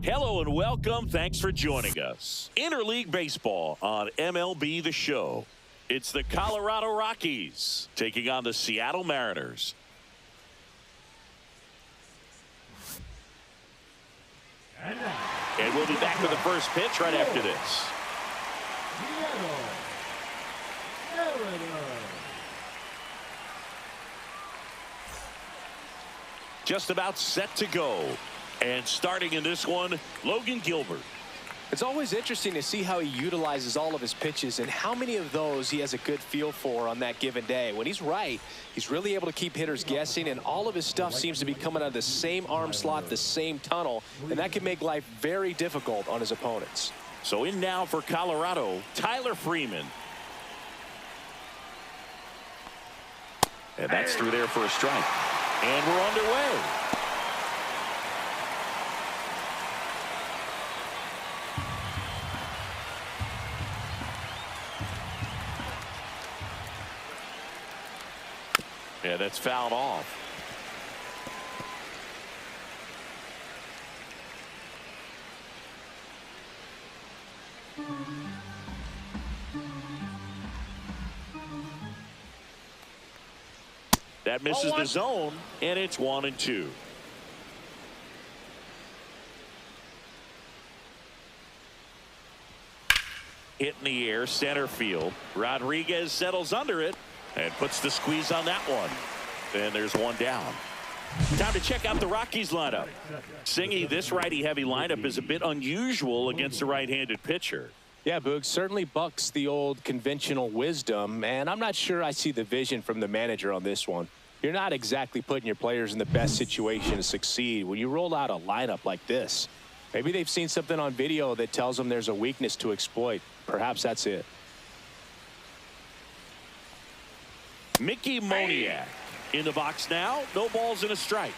Hello and welcome. Thanks for joining us. Interleague Baseball on MLB The Show. It's the Colorado Rockies taking on the Seattle Mariners. And we'll be back with the first pitch right after this. Just about set to go. And starting in this one, Logan Gilbert. It's always interesting to see how he utilizes all of his pitches and how many of those he has a good feel for on that given day. When he's right, he's really able to keep hitters guessing, and all of his stuff seems to be coming out of the same arm slot, the same tunnel, and that can make life very difficult on his opponents. So in now for Colorado, Tyler Freeman. And that's through there for a strike. And we're underway. Yeah, that's fouled off. That misses the zone, and it's 1-2. Hit in the air, center field. Rodriguez settles under it and puts the squeeze on that one. And there's one down. Time to check out the Rockies lineup. Singy, this righty-heavy lineup is a bit unusual against a right-handed pitcher. Yeah, Boog, certainly bucks the old conventional wisdom, and I'm not sure I see the vision from the manager on this one. You're not exactly putting your players in the best situation to succeed when you roll out a lineup like this. Maybe they've seen something on video that tells them there's a weakness to exploit. Perhaps that's it. Mickey Moniak in the box now. No balls and a strike.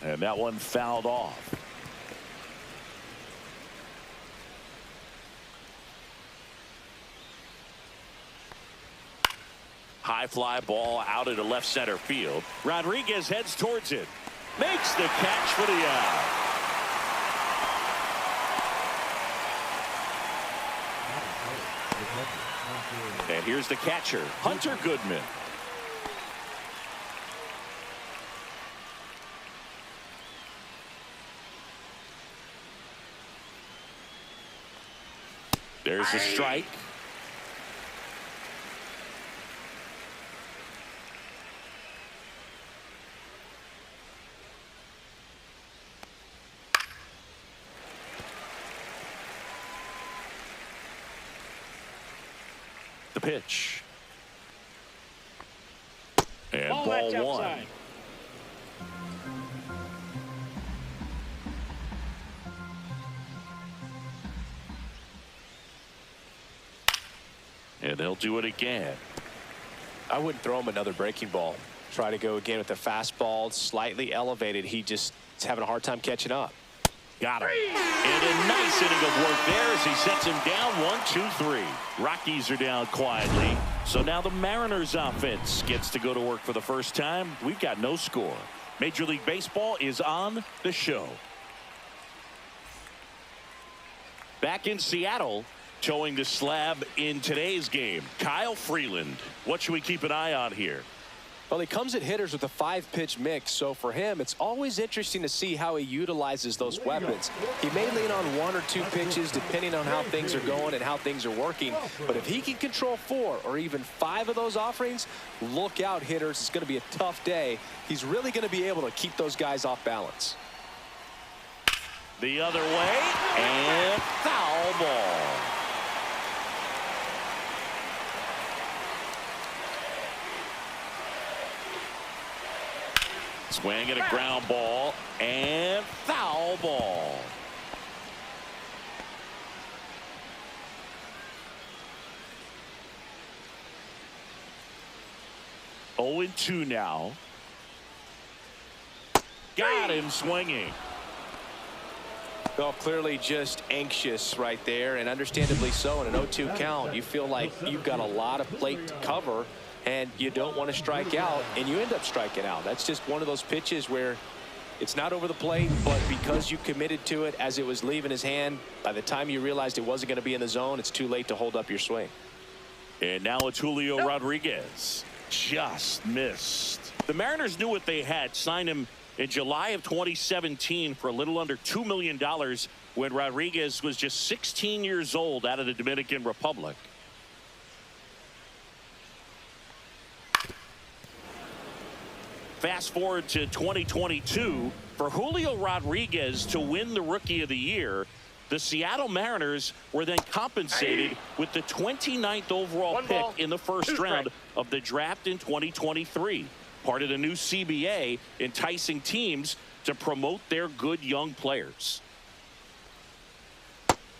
And that one fouled off. High fly ball out into left center field. Rodriguez heads towards it. Makes the catch for the out. And here's the catcher, Hunter Goodman. There's the strike. The pitch. And ball one. And they'll do it again. I wouldn't throw him another breaking ball. Try to go again with the fastball, slightly elevated. He just is having a hard time catching up. Got him. And a nice inning of work there as he sets him down 1-2-3. Rockies are down quietly. So now the Mariners offense gets to go to work for the first time. We've got no score. Major League Baseball is on the show. Back in Seattle, towing the slab in today's game, Kyle Freeland. What should we keep an eye on here? Well, he comes at hitters with a 5-pitch mix, so for him, it's always interesting to see how he utilizes those weapons. He may lean on 1 or 2 pitches depending on how things are going and how things are working, but if he can control 4 or even 5 of those offerings, look out, hitters. It's going to be a tough day. He's really going to be able to keep those guys off balance. The other way, and foul ball. Swing and a ground ball, and foul ball. Oh, 0-2 now. Got him swinging. Well, clearly just anxious right there, and understandably so. In an 0-2 count, you feel like you've got a lot of plate to cover, and you don't want to strike out, and you end up striking out. That's just one of those pitches where it's not over the plate, but because you committed to it as it was leaving his hand, by the time you realized it wasn't going to be in the zone, it's too late to hold up your swing. And now it's Julio Rodriguez. Just missed. The Mariners knew what they had. Signed him in July of 2017 for a little under $2 million when Rodriguez was just 16 years old out of the Dominican Republic. Fast forward to 2022. For Julio Rodriguez to win the Rookie of the Year, the Seattle Mariners were then compensated with the 29th overall pick in the first round of the draft in 2023. Part of the new CBA, enticing teams to promote their good young players.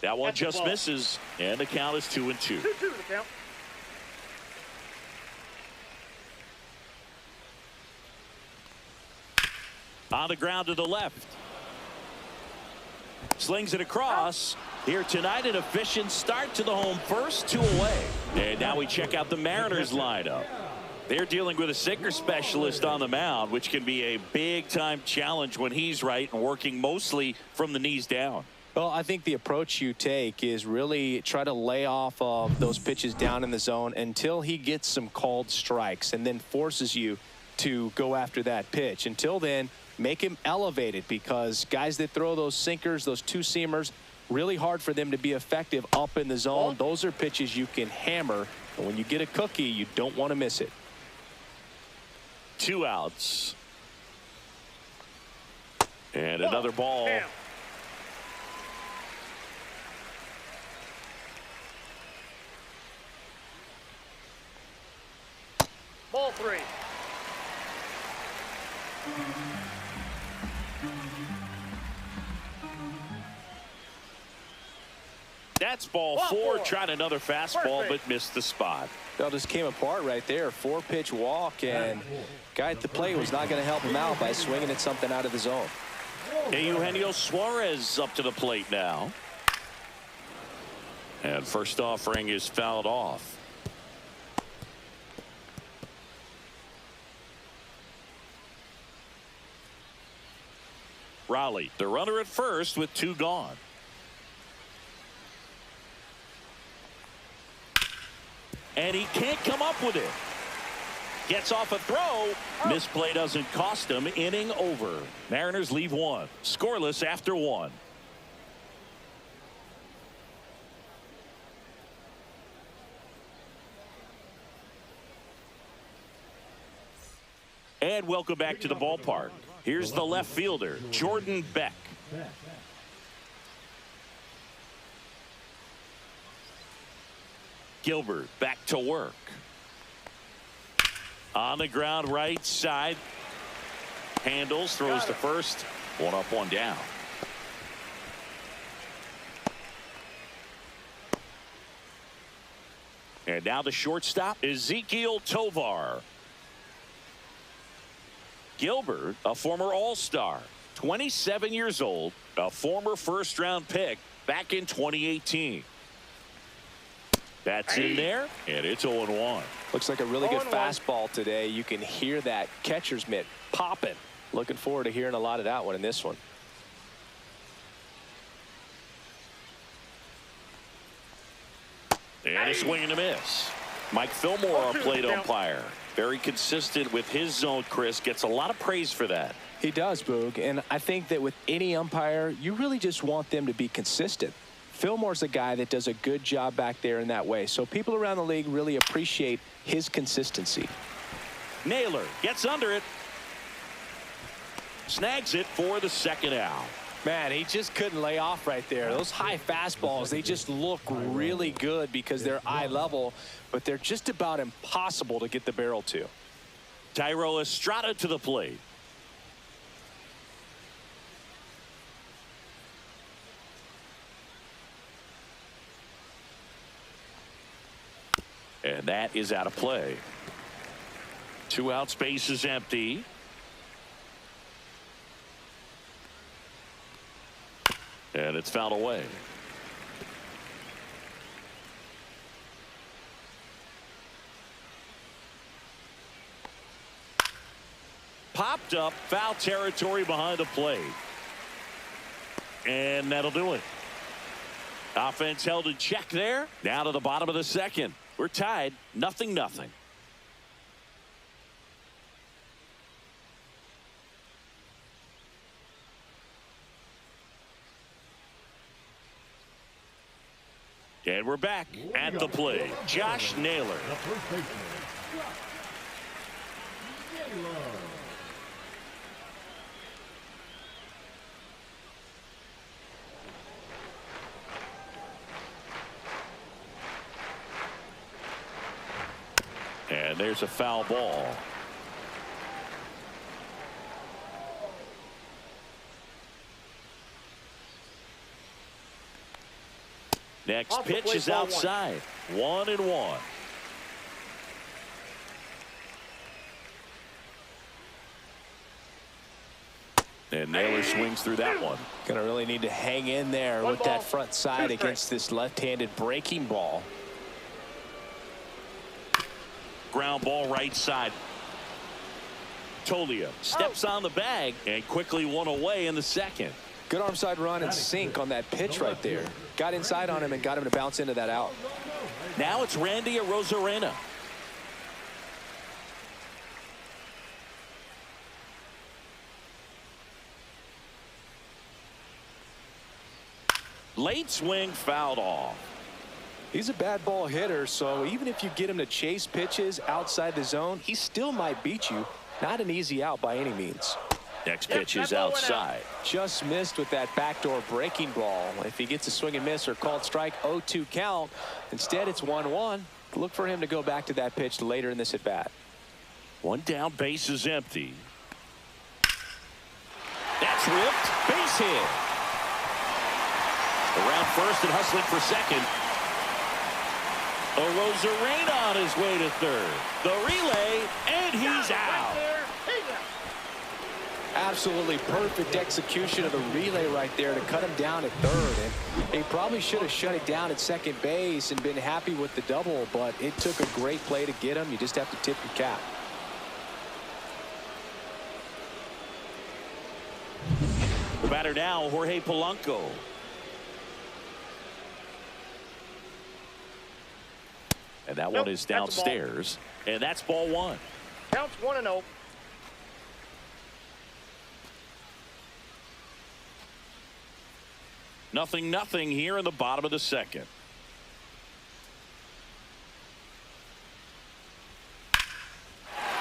That one just misses, and the count is 2-2. 2-2 the count. On the ground to the left. Slings it across. Here tonight, an efficient start to the home first, 2 away. And now we check out the Mariners lineup. They're dealing with a sinker specialist on the mound, which can be a big-time challenge when he's right and working mostly from the knees down. Well, I think the approach you take is really try to lay off of those pitches down in the zone until he gets some called strikes and then forces you to go after that pitch. Until then, make him elevated, because guys that throw those sinkers, those two-seamers, really hard for them to be effective up in the zone. Those are pitches you can hammer, and when you get a cookie, you don't want to miss it. 2 outs. And another ball. Damn. Ball 3. That's ball 4. Tried another fastball, but missed the spot. That just came apart right there. 4-pitch walk, and guy at the plate was not going to help him out by swinging at something out of the zone. Eugenio Suarez up to the plate now. And first offering is fouled off. Raleigh, the runner at first with 2 gone. And he can't come up with it. Gets off a throw. Misplay doesn't cost him. Inning over. Mariners leave 1. Scoreless after 1. And welcome back to the ballpark. Here's the left fielder, Jordan Beck. Gilbert back to work. On the ground, right side. Handles, throws to first. 1 up, 1 down. And now the shortstop, Ezequiel Tovar. Gilbert, a former All-Star, 27 years old, a former first-round pick back in 2018. That's in there, and it's 0-1. Looks like a really good fastball today. You can hear that catcher's mitt popping. Looking forward to hearing a lot of that one in this one. And a swing and a miss. Mike Fillmore, our plate umpire. Very consistent with his zone, Chris. Gets a lot of praise for that. He does, Boog. And I think that with any umpire, you really just want them to be consistent. Fillmore's a guy that does a good job back there in that way. So people around the league really appreciate his consistency. Naylor gets under it. Snags it for the second out. Man, he just couldn't lay off right there. Those high fastballs, they just look really good because they're eye level, but they're just about impossible to get the barrel to. Tyro Estrada to the plate. And that is out of play. 2 out, space is empty. And it's fouled away. tripped up, foul territory behind the plate. And that'll do it. Offense held in check there. Now to the bottom of the second. We're tied, 0-0. And we're back at the plate. Josh Naylor. And there's a foul ball. Next pitch is outside. 1-1. And Naylor swings through that one. Gonna really need to hang in there with that front side against this left-handed breaking ball. Ground ball right side. Tolia steps on the bag and quickly one away in the second. Good arm side run and sink on that pitch right there. Got inside on him and got him to bounce into that out. Now it's Randy Arozarena. Late swing fouled off. He's a bad ball hitter, so even if you get him to chase pitches outside the zone, he still might beat you. Not an easy out by any means. Next pitch is outside. Just missed with that backdoor breaking ball. If he gets a swing and miss or called strike, 0-2 count. Instead, it's 1-1. Look for him to go back to that pitch later in this at bat. One down, base is empty. That's ripped. Base hit. Around first and hustling for second. Arozarena on his way to third. The relay, and he's out. Absolutely perfect execution of the relay right there to cut him down at third. And he probably should have shut it down at second base and been happy with the double, but it took a great play to get him. You just have to tip your cap. The batter now, Jorge Polanco. And that one is downstairs. And that's ball one. Counts 1-0. Nothing here in the bottom of the second.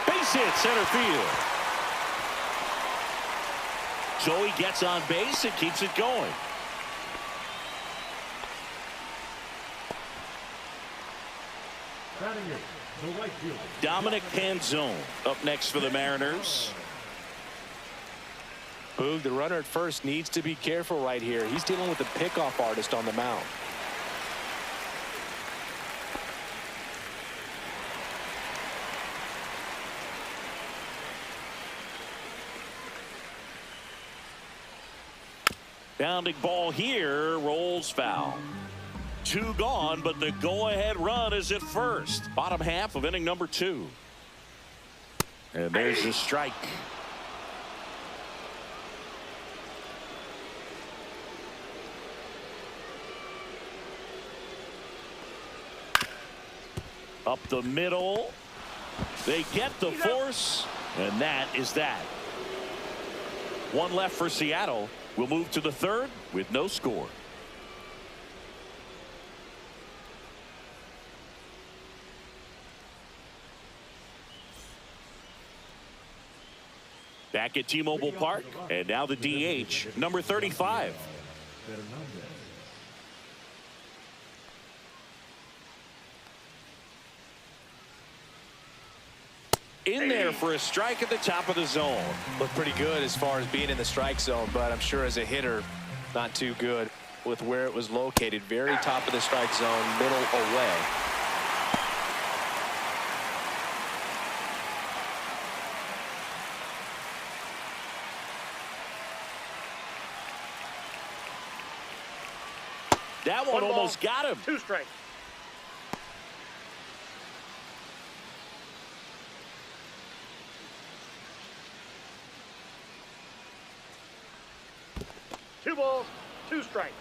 Base hit center field. Joey gets on base and keeps it going. Dominic Panzone up next for the Mariners. Boog, the runner at first needs to be careful right here. He's dealing with the pickoff artist on the mound. Bounding ball here, rolls foul. 2 gone, but the go-ahead run is at first. Bottom half of inning number 2. And there's a strike. Up the middle. They get the force, and that is that. One left for Seattle. We'll move to the third with no score. Back at T-Mobile Park, and now the DH, number 35. In there for a strike at the top of the zone. Looked pretty good as far as being in the strike zone, but I'm sure as a hitter, not too good with where it was located. Very top of the strike zone, middle away. That one almost got him. 2 strikes. 2 balls, 2 strikes.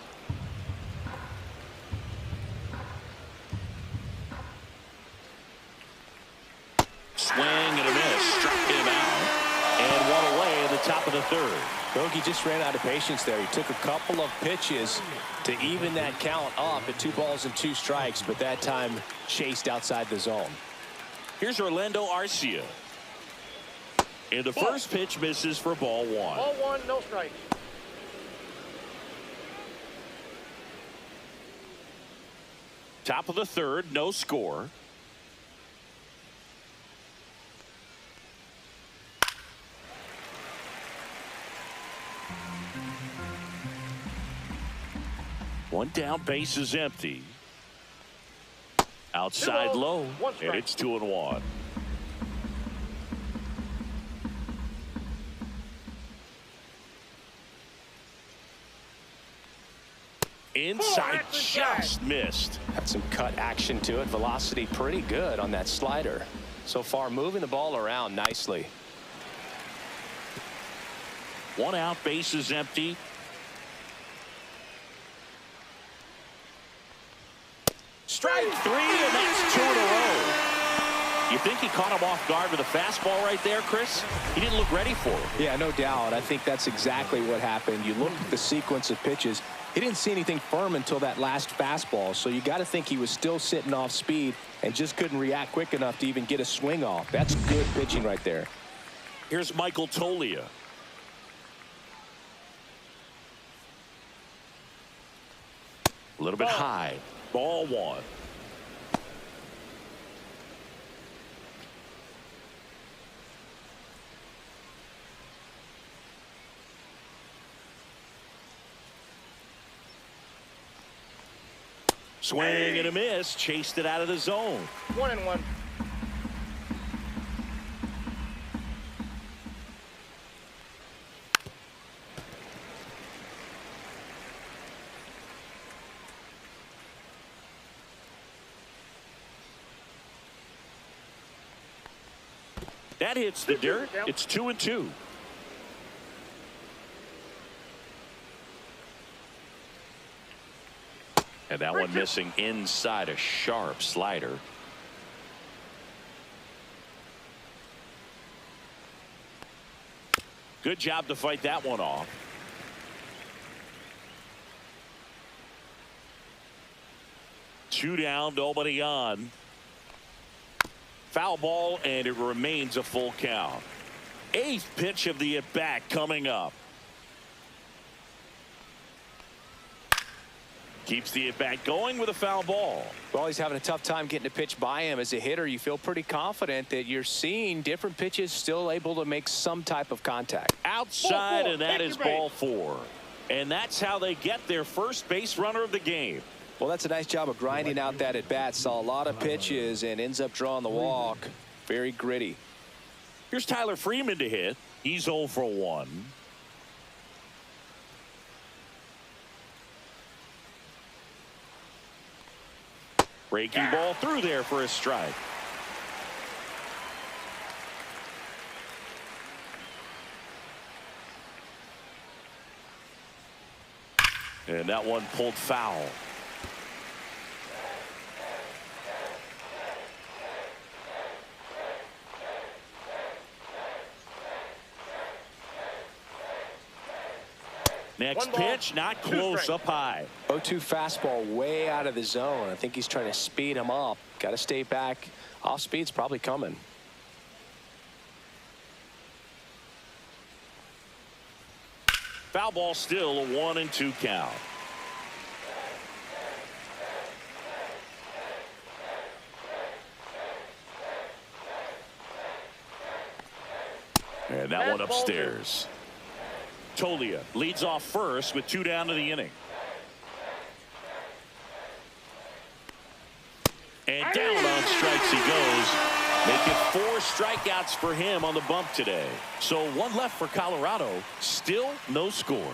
Swing and a miss. Struck him out. And one away in the top of the third. Bogey just ran out of patience there. He took a couple of pitches to even that count up at 2 balls and 2 strikes, but that time chased outside the zone. Here's Orlando Arcia. And the first pitch misses for ball 1. Ball 1, no strikes. Top of the third, no score. One down, base is empty. Outside low, and it's 2-1. Inside, just missed. Had some cut action to it. Velocity pretty good on that slider. So far, moving the ball around nicely. 1 out, base is empty. Strike 3, and that's 2 in a row. You think he caught him off guard with a fastball right there, Chris? He didn't look ready for it. Yeah, no doubt. I think that's exactly what happened. You look at the sequence of pitches. He didn't see anything firm until that last fastball, so you got to think he was still sitting off speed and just couldn't react quick enough to even get a swing off. That's good pitching right there. Here's Michael Tolia. A little bit high. Ball 1. Swing and a miss. Chased it out of the zone. 1-1. That hits the dirt. It's 2-2. And that one missing inside, a sharp slider. Good job to fight that one off. Two down, nobody on. Foul ball, and it remains a full count. 8th pitch of the at-bat coming up. Keeps the at-bat going with a foul ball. Well, he's having a tough time getting a pitch by him. As a hitter, you feel pretty confident that you're seeing different pitches still able to make some type of contact. Outside, and that is ball 4. And that's how they get their first base runner of the game. Well, that's a nice job of grinding out that at-bat. Saw a lot of pitches and ends up drawing the walk. Very gritty. Here's Tyler Freeman to hit. He's 0 for 1. Breaking ball through there for a strike. And that one pulled foul. Next pitch, not close, up high. 0-2 fastball way out of the zone. I think he's trying to speed him up. Got to stay back. Off speed's probably coming. Foul ball, still a 1-2 count. And that one upstairs. Tolia leads off first with 2 down to the inning. And down on strikes he goes. Making 4 strikeouts for him on the bump today. So 1 left for Colorado. Still no score.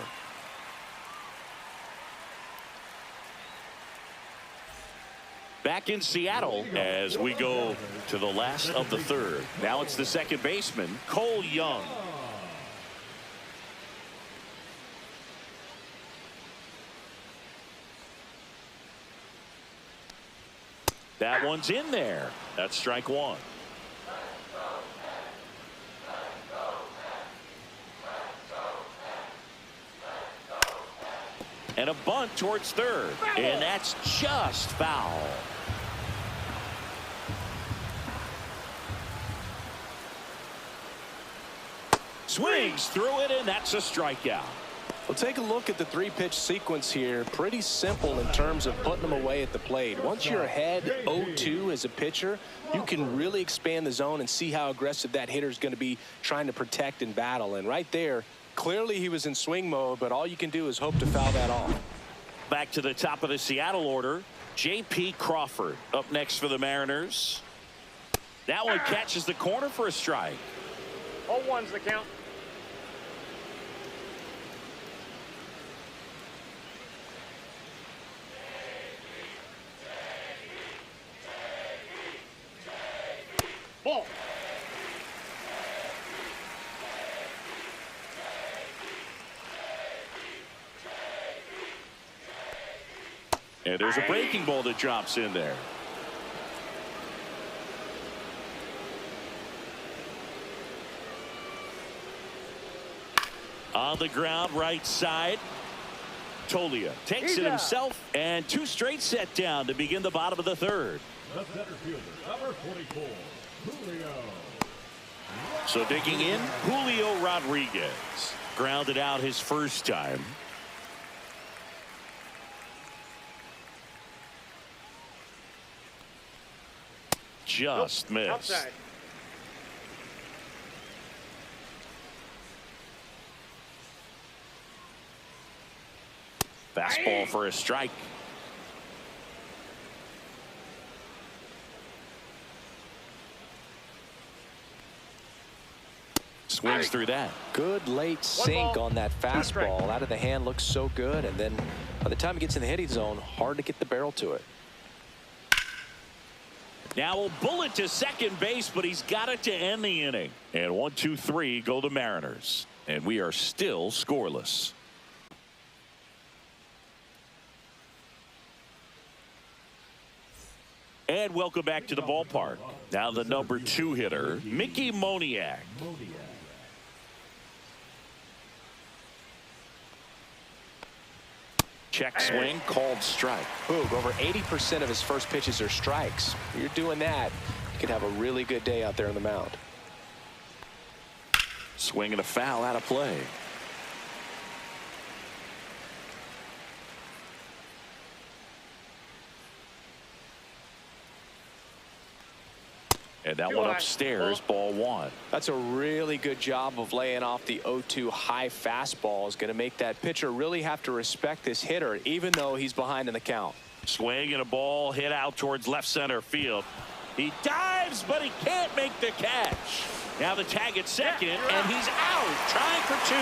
Back in Seattle as we go to the last of the 3rd. Now it's the second baseman, Cole Young. That one's in there. That's strike one. And a bunt towards third. And that's just foul. Swings through it, and that's a strikeout. Well, take a look at the three-pitch sequence here. Pretty simple in terms of putting them away at the plate. Once you're ahead 0-2 as a pitcher, you can really expand the zone and see how aggressive that hitter is going to be trying to protect and battle. And right there, clearly he was in swing mode, but all you can do is hope to foul that off. Back to the top of the Seattle order. J.P. Crawford up next for the Mariners. That one catches the corner for a strike. 0-1's the count. Ball. And there's a breaking ball that drops in there. On the ground, right side. Tolia takes it himself, and two straight set down to begin the bottom of the third. The center fielder, number 44, Julio. So digging in, Julio Rodriguez. Grounded out his first time. Just missed. Outside. Fastball for a strike. Swings through that. Good late sink on that fastball. Out of the hand, looks so good. And then by the time it gets in the hitting zone, hard to get the barrel to it. Now a bullet to second base, but he's got it to end the inning. And 1, 2, 3 go the Mariners. And we are still scoreless. And welcome back to the ballpark. Now the number 2 hitter, Mickey Moniak. Check swing, called strike. Boog, over 80% of his first pitches are strikes. If you're doing that, you can have a really good day out there on the mound. Swing and a foul out of play. And that one upstairs, ball one. That's a really good job of laying off the 0-2 high fastball. Is going to make that pitcher really have to respect this hitter, even though he's behind in the count. Swing and a ball hit out towards left center field. He dives, but he can't make the catch. Now the tag at second, and he's out, trying for 2.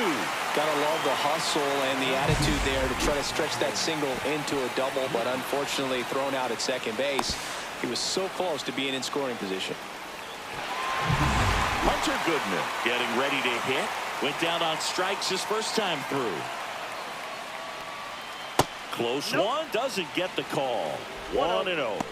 Gotta love the hustle and the attitude there to try to stretch that single into a double, but unfortunately thrown out at second base. He was so close to being in scoring position. Hunter Goodman getting ready to hit. Went down on strikes his first time through. Close one, doesn't get the call. 1-0.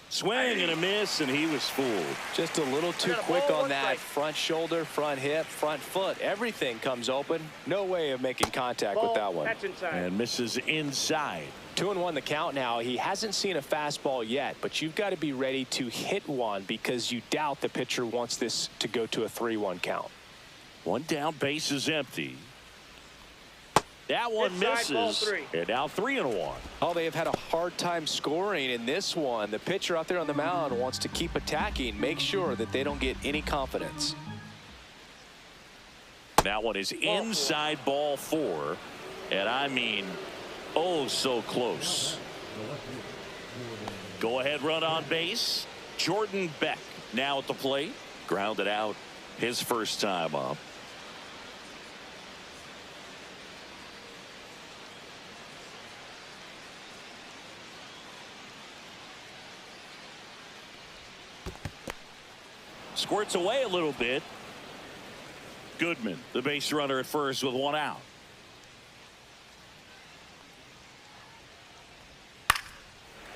Swing and a miss, and he was fooled. Just a little too quick on that front shoulder, front hip, front foot. Everything comes open. No way of making contact with that one. And misses inside. 2-1 the count now. He hasn't seen a fastball yet, but you've got to be ready to hit one because you doubt the pitcher wants this to go to a 3-1 count. One down, base is empty. That one misses. And now 3-1. Oh, they have had a hard time scoring in this one. The pitcher out there on the mound wants to keep attacking, make sure that they don't get any confidence. That one is inside, ball 4. And I mean, oh, so close. Go ahead, run on base. Jordan Beck now at the plate. Grounded out his first time up. squirts away a little bit. Goodman, the base runner at first with one out.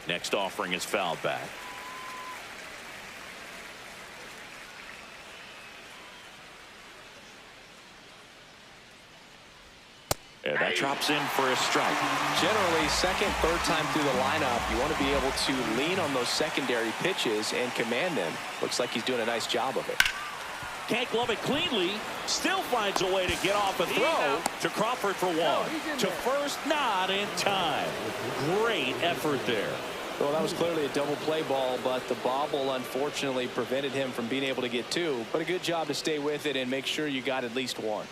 Next offering is fouled back. And that drops in for a strike. Generally, second, third time through the lineup, you want to be able to lean on those secondary pitches and command them. Looks like he's doing a nice job of it. Can't glove it cleanly. Still finds a way to get off a throw to Crawford for one. To first, not in time. Great effort there. Well, that was clearly a double play ball, but the bobble unfortunately prevented him from being able to get two. But a good job to stay with it and make sure you got at least one.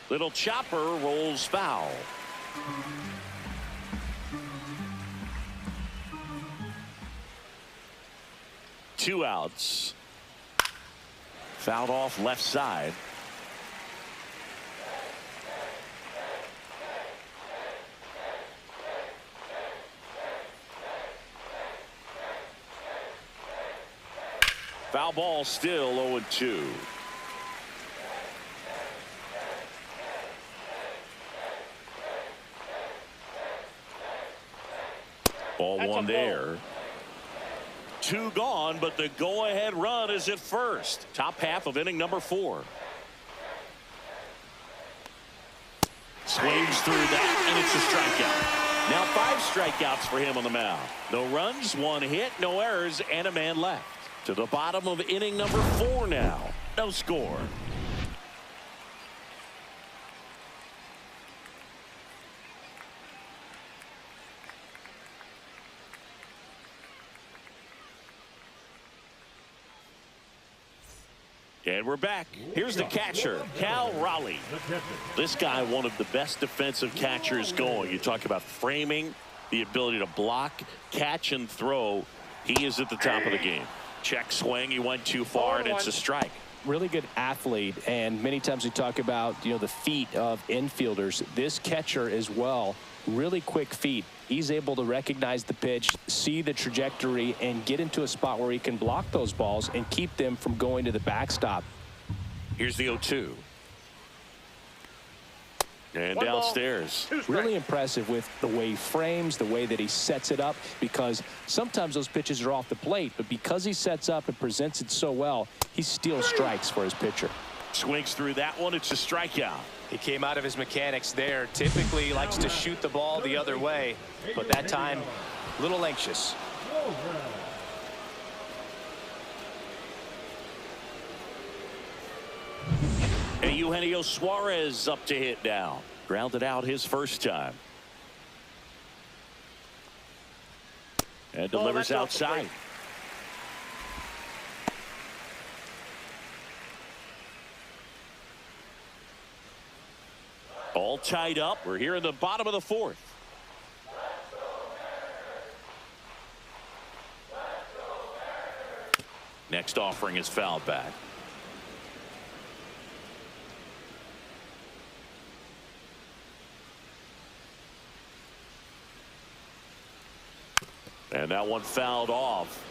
Little chopper rolls foul. Two outs. Fouled off left side. Foul ball, still 0-2. Ball one there. Two gone, but the go-ahead run is at first. Top half of inning number 4. Swings through that, and it's a strikeout. Now 5 strikeouts for him on the mound. No runs, 1 hit, no errors, and a man left. To the bottom of inning number 4 now. No score. And we're back. Here's the catcher, Cal Raleigh. This guy, one of the best defensive catchers going. You talk about framing, the ability to block, catch, and throw. He is at the top of the game. Check swing. He went too far, and it's a strike. Really good athlete, and many times we talk about, the feet of infielders. This catcher as well, really quick feet. He's able to recognize the pitch, see the trajectory, and get into a spot where he can block those balls and keep them from going to the backstop. Here's the 0-2. And downstairs. Really impressive with the way he frames, the way that he sets it up, because sometimes those pitches are off the plate, but because he sets up and presents it so well, he steals strikes for his pitcher. Swings through that one. It's a strikeout. He came out of his mechanics there. Typically he likes to shoot the ball the other way, but that time a little anxious. And Eugenio Suarez up to hit now. Grounded out his first time. And delivers outside. All tied up. We're here in the bottom of the 4th. Next offering is fouled back. And that one fouled off.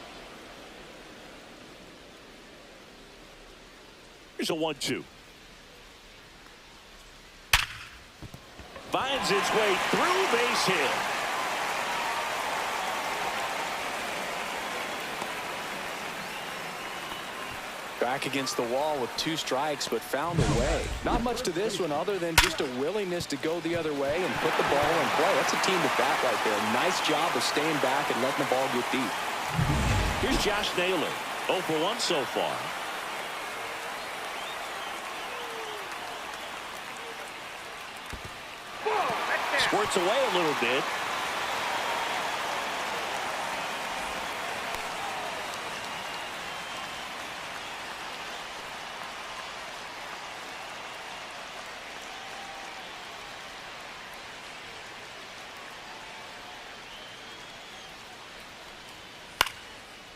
Here's a 1-2. Finds its way through, base hit. Back against the wall with 2 strikes, but found a way. Not much to this one other than just a willingness to go the other way and put the ball in play. That's a team at bat right there. Nice job of staying back and letting the ball get deep. Here's Josh Naylor. 0 for 1 so far. Squirts away a little bit.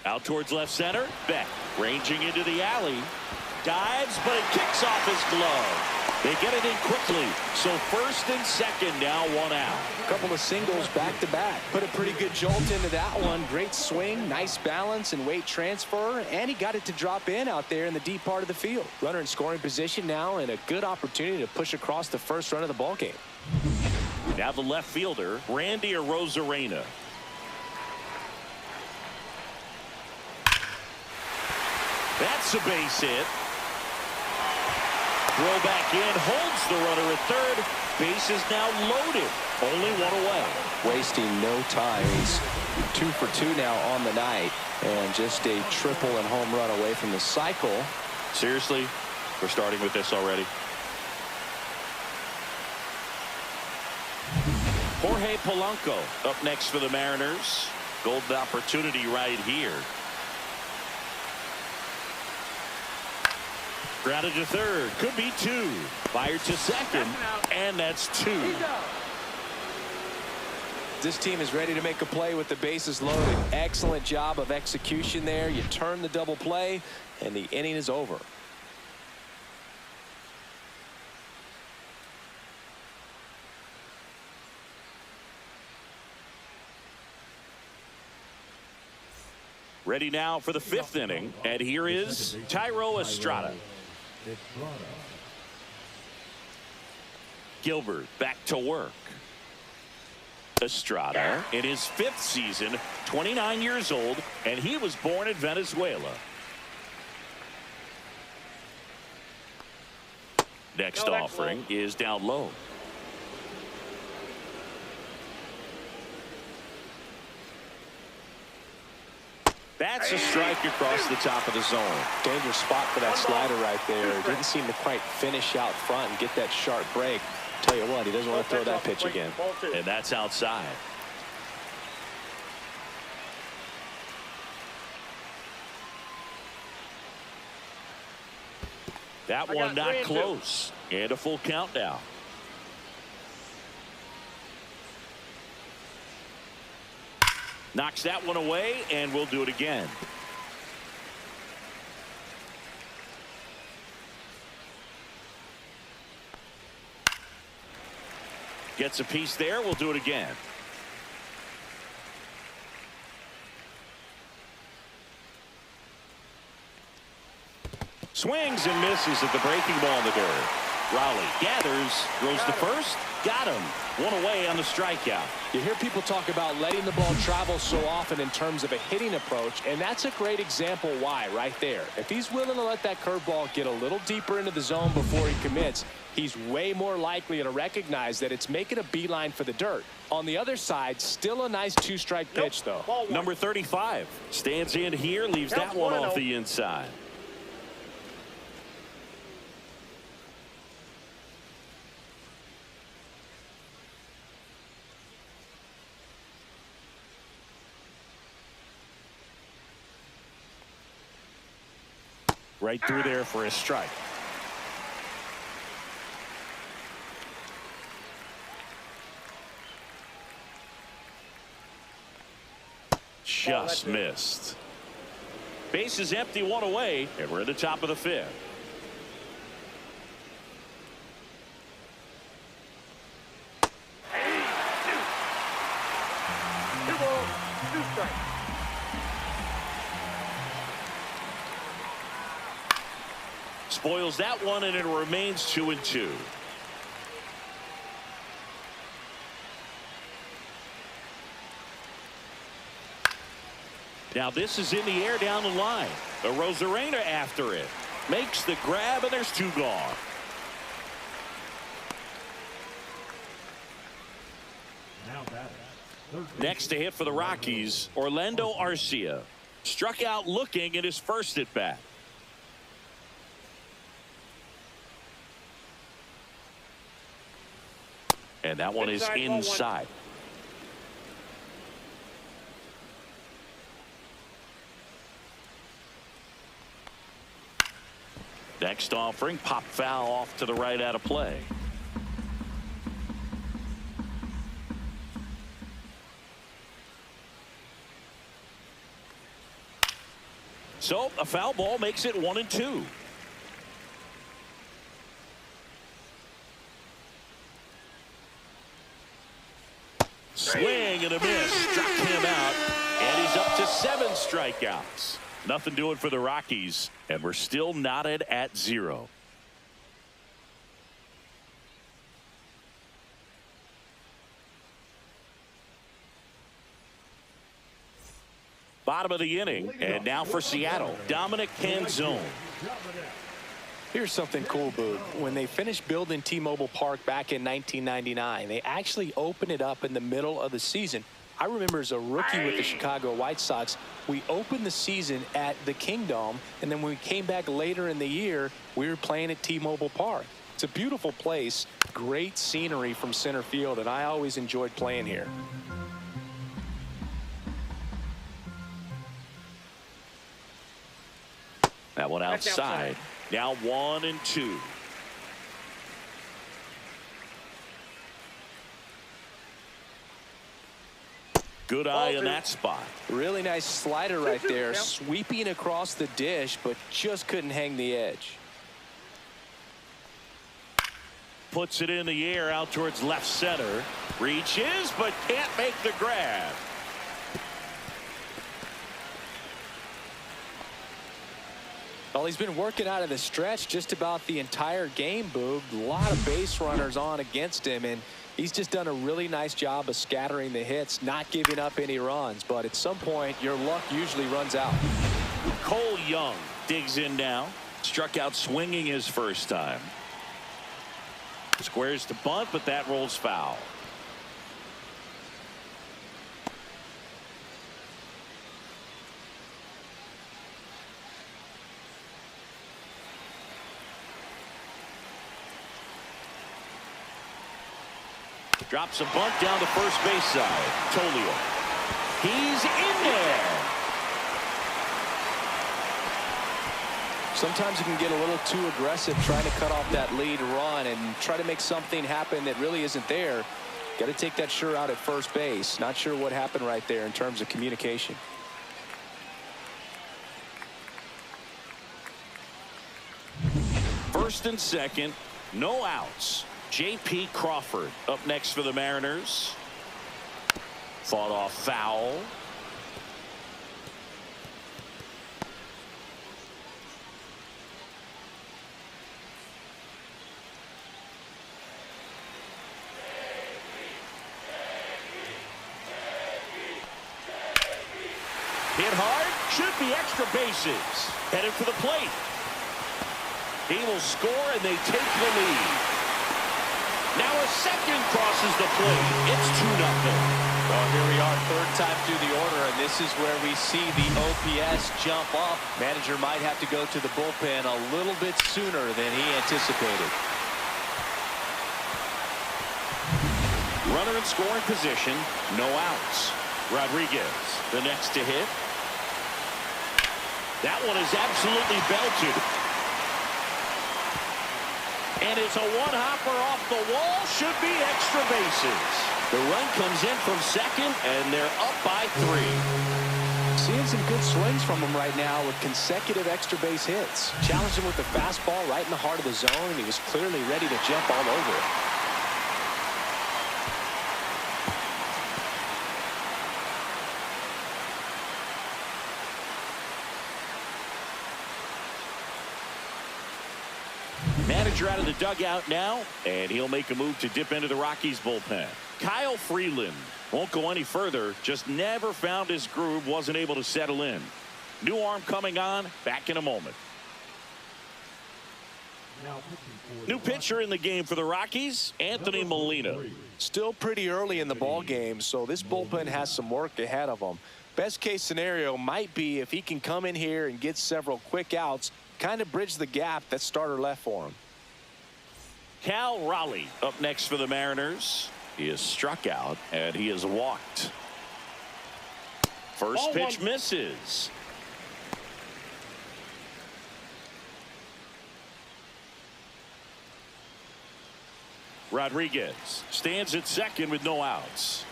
Out towards left center. Beck ranging into the alley. Dives, but it kicks off his glove. They get it in quickly. So first and second, now one out. A couple of singles back-to-back. Put a pretty good jolt into that one. Great swing, nice balance and weight transfer, and he got it to drop in out there in the deep part of the field. Runner in scoring position now, and a good opportunity to push across the first run of the ball game. Now the left fielder, Randy Arozarena. That's a base hit. Throw back in, holds the runner at third. Base is now loaded. Only one away. Wasting no time. He's 2 for 2 now on the night, and just a triple and home run away from the cycle. Seriously, we're starting with this already. Jorge Polanco up next for the Mariners. Golden opportunity right here. Grounded to third. Could be 2. Fired to second. And that's 2. This team is ready to make a play with the bases loaded. Excellent job of execution there. You turn the double play, and the inning is over. Ready now for the 5th inning. And here is Thairo Estrada. Gilbert back to work. Estrada in his 5th season, 29 years old, and he was born in Venezuela. Next offering is down low. That's a strike across the top of the zone. Dangerous spot for that slider right there. Didn't seem to quite finish out front and get that sharp break. Tell you what, he doesn't want to throw that pitch again. And that's outside. That one not close. And a full count now. Knocks that one away, and we'll do it again. Gets a piece there. We'll do it again. Swings and misses at the breaking ball in the dirt. Rowley gathers, throws to first, got him. One away on the strikeout. You hear people talk about letting the ball travel so often in terms of a hitting approach, and that's a great example why right there. If he's willing to let that curveball get a little deeper into the zone before he commits, he's way more likely to recognize that it's making a beeline for the dirt. On the other side, still a nice 2-strike pitch, though. Number 35 stands in here, leaves that one off the inside. Right through there for a strike. Just missed. Base is empty, one away, and we're at the top of the 5th. Two balls, 2 strikes. Spoils that one, and it remains 2-2. Now this is in the air down the line. Arozarena after it. Makes the grab, and there's 2 gone. Next to hit for the Rockies, Orlando Arcia. Struck out looking in his first at bat. And that one is inside. Next offering, pop foul off to the right out of play. So a foul ball makes it 1-2. Swing and a miss. Struck him out. And he's up to 7 strikeouts. Nothing doing for the Rockies. And we're still knotted at 0. Bottom of the inning. And now for Seattle, Dominic Canzone. Here's something cool, Boog. When they finished building T-Mobile Park back in 1999, they actually opened it up in the middle of the season. I remember as a rookie with the Chicago White Sox, we opened the season at the Kingdome, and then when we came back later in the year, we were playing at T-Mobile Park. It's a beautiful place, great scenery from center field, and I always enjoyed playing here. That one outside. Now 1-2. Good eye in that spot. Really nice slider right there, sweeping across the dish, but just couldn't hang the edge. Puts it in the air out towards left center. Reaches, but can't make the grab. Well, he's been working out of the stretch just about the entire game, Boog. A lot of base runners on against him, and he's just done a really nice job of scattering the hits, not giving up any runs. But at some point, your luck usually runs out. Cole Young digs in now. Struck out swinging his first time. Squares to bunt, but that rolls foul. Drops a bunt down the first base side. Tolio. He's in there. Sometimes you can get a little too aggressive trying to cut off that lead run and try to make something happen that really isn't there. Got to take that sure out at first base. Not sure what happened right there in terms of communication. First and second, no outs. J.P. Crawford up next for the Mariners. Fought off foul. Hit hard, should be extra bases. Headed for the plate. He will score and they take the lead. Now a second crosses the plate. It's 2-0. Well, here we are, third time through the order, and this is where we see the OPS jump up. Manager might have to go to the bullpen a little bit sooner than he anticipated. Runner in scoring position, no outs. Rodriguez, the next to hit. That one is absolutely belted. And it's a one-hopper off the wall. Should be extra bases. The run comes in from second, and they're up by 3. Seeing some good swings from him right now with consecutive extra base hits. Challenged him with the fastball right in the heart of the zone, and he was clearly ready to jump all over it. Manager out of the dugout now, and he'll make a move to dip into the Rockies bullpen. Kyle Freeland won't go any further, just never found his groove, wasn't able to settle in. New arm coming on, back in a moment. New pitcher in the game for the Rockies, Anthony Molina. Still pretty early in the ball game, so this bullpen has some work ahead of them. Best case scenario might be if he can come in here and get several quick outs, kind of bridge the gap that starter left for him. Cal Raleigh up next for the Mariners. He is struck out and he is walked. First pitch misses. Rodriguez stands at second with no outs.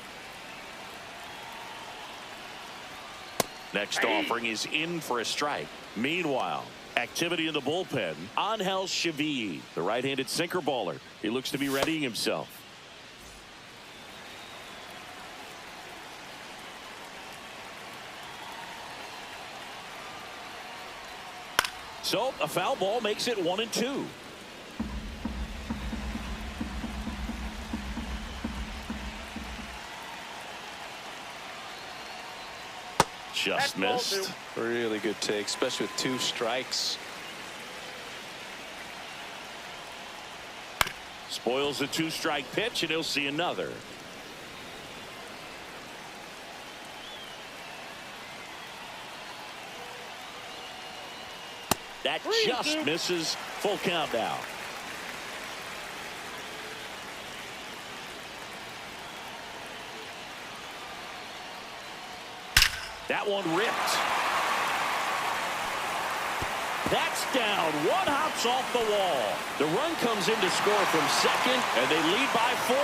Next offering is in for a strike. Meanwhile, activity in the bullpen. Angel Chevy, the right-handed sinker baller. He looks to be readying himself. So a foul ball makes it 1-2. Just missed. Really good take, especially with 2 strikes. Spoils a 2-strike pitch, and he'll see another. That just misses. Full count now. That one ripped. That's down. One hops off the wall. The run comes in to score from second, and they lead by 4.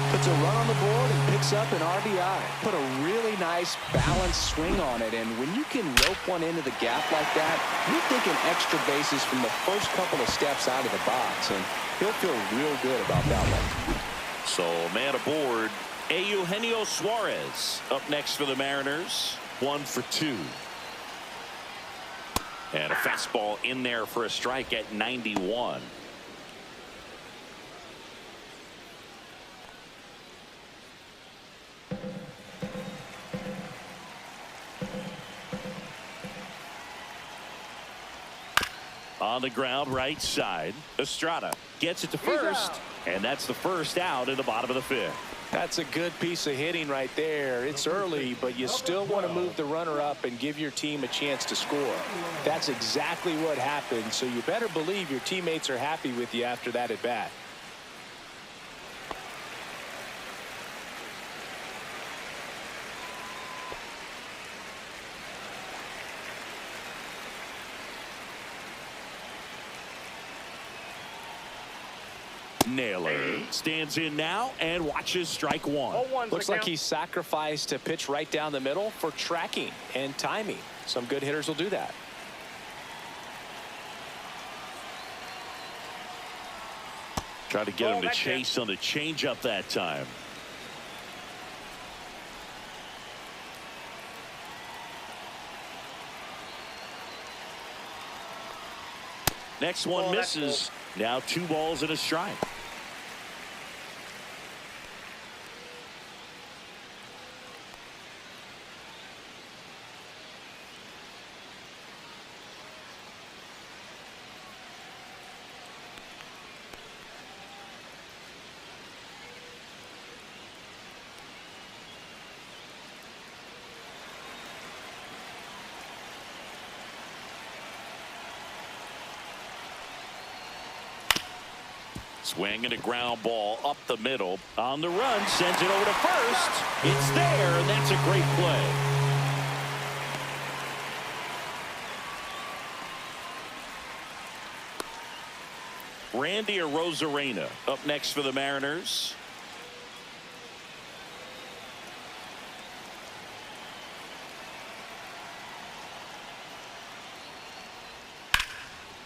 Puts a run on the board and picks up an RBI. Put a really nice balanced swing on it, and when you can rope one into the gap like that, you're thinking extra bases from the first couple of steps out of the box, and he'll feel real good about that one. So man aboard. Eugenio Suarez up next for the Mariners. 1 for 2. And a fastball in there for a strike at 91. On the ground, right side. Estrada gets it to first, and that's the first out in the bottom of the 5th. That's a good piece of hitting right there. It's early, but you still want to move the runner up and give your team a chance to score. That's exactly what happened, so you better believe your teammates are happy with you after that at bat. Naylor stands in now and watches strike 1. Looks like he sacrificed a pitch right down the middle for tracking and timing. Some good hitters will do that. Try to get him to chase on the changeup that time. Next one misses. Now 2 balls and a strike. Swinging a ground ball up the middle. On the run, sends it over to first. It's there, and that's a great play. Randy Arozarena up next for the Mariners.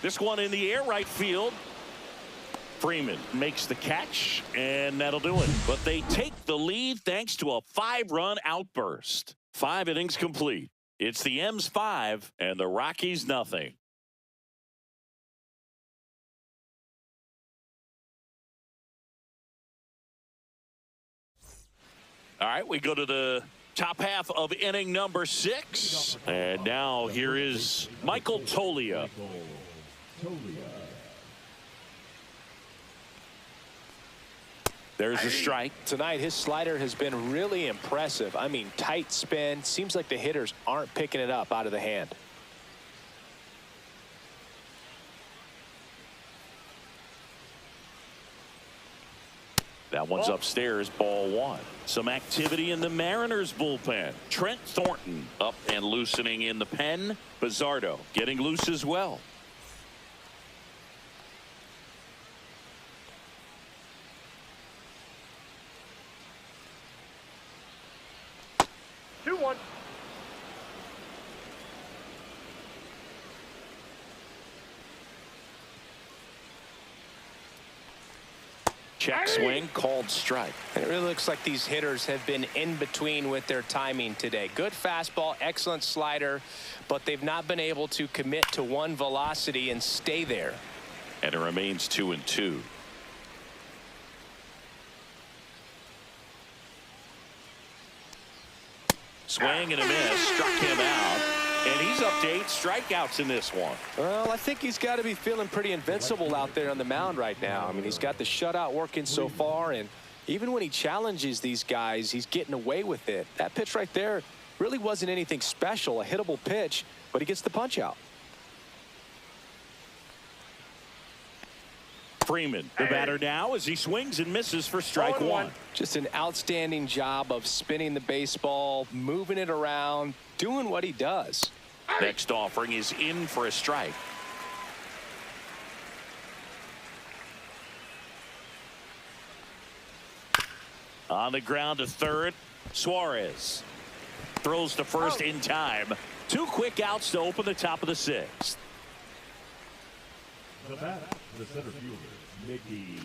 This one in the air, right field. Freeman makes the catch, and that'll do it. But they take the lead thanks to a 5-run outburst. 5 innings complete. It's the M's 5 and the Rockies nothing. All right, we go to the top half of inning number 6. And now here is Michael Toglia. There's a strike. Tonight, his slider has been really impressive. I mean, tight spin. Seems like the hitters aren't picking it up out of the hand. That one's upstairs, ball 1. Some activity in the Mariners bullpen. Trent Thornton up and loosening in the pen. Bizzardo getting loose as well. Check swing, called strike. And it really looks like these hitters have been in between with their timing today. Good fastball, excellent slider, but they've not been able to commit to one velocity and stay there. And it remains 2-2. Swing and a miss, struck him out. And he's up to 8 strikeouts in this one. Well, I think he's got to be feeling pretty invincible out there on the mound right now. I mean, he's got the shutout working so far, and even when he challenges these guys, he's getting away with it. That pitch right there really wasn't anything special, a hittable pitch, but he gets the punch out. Freeman, the batter now, as he swings and misses for strike one. Just an outstanding job of spinning the baseball, moving it around, doing what he does. Next offering is in for a strike. On the ground to third, Suarez throws to first in time. 2 quick outs to open the top of the 6th. The batter, the center fielder, Mickey.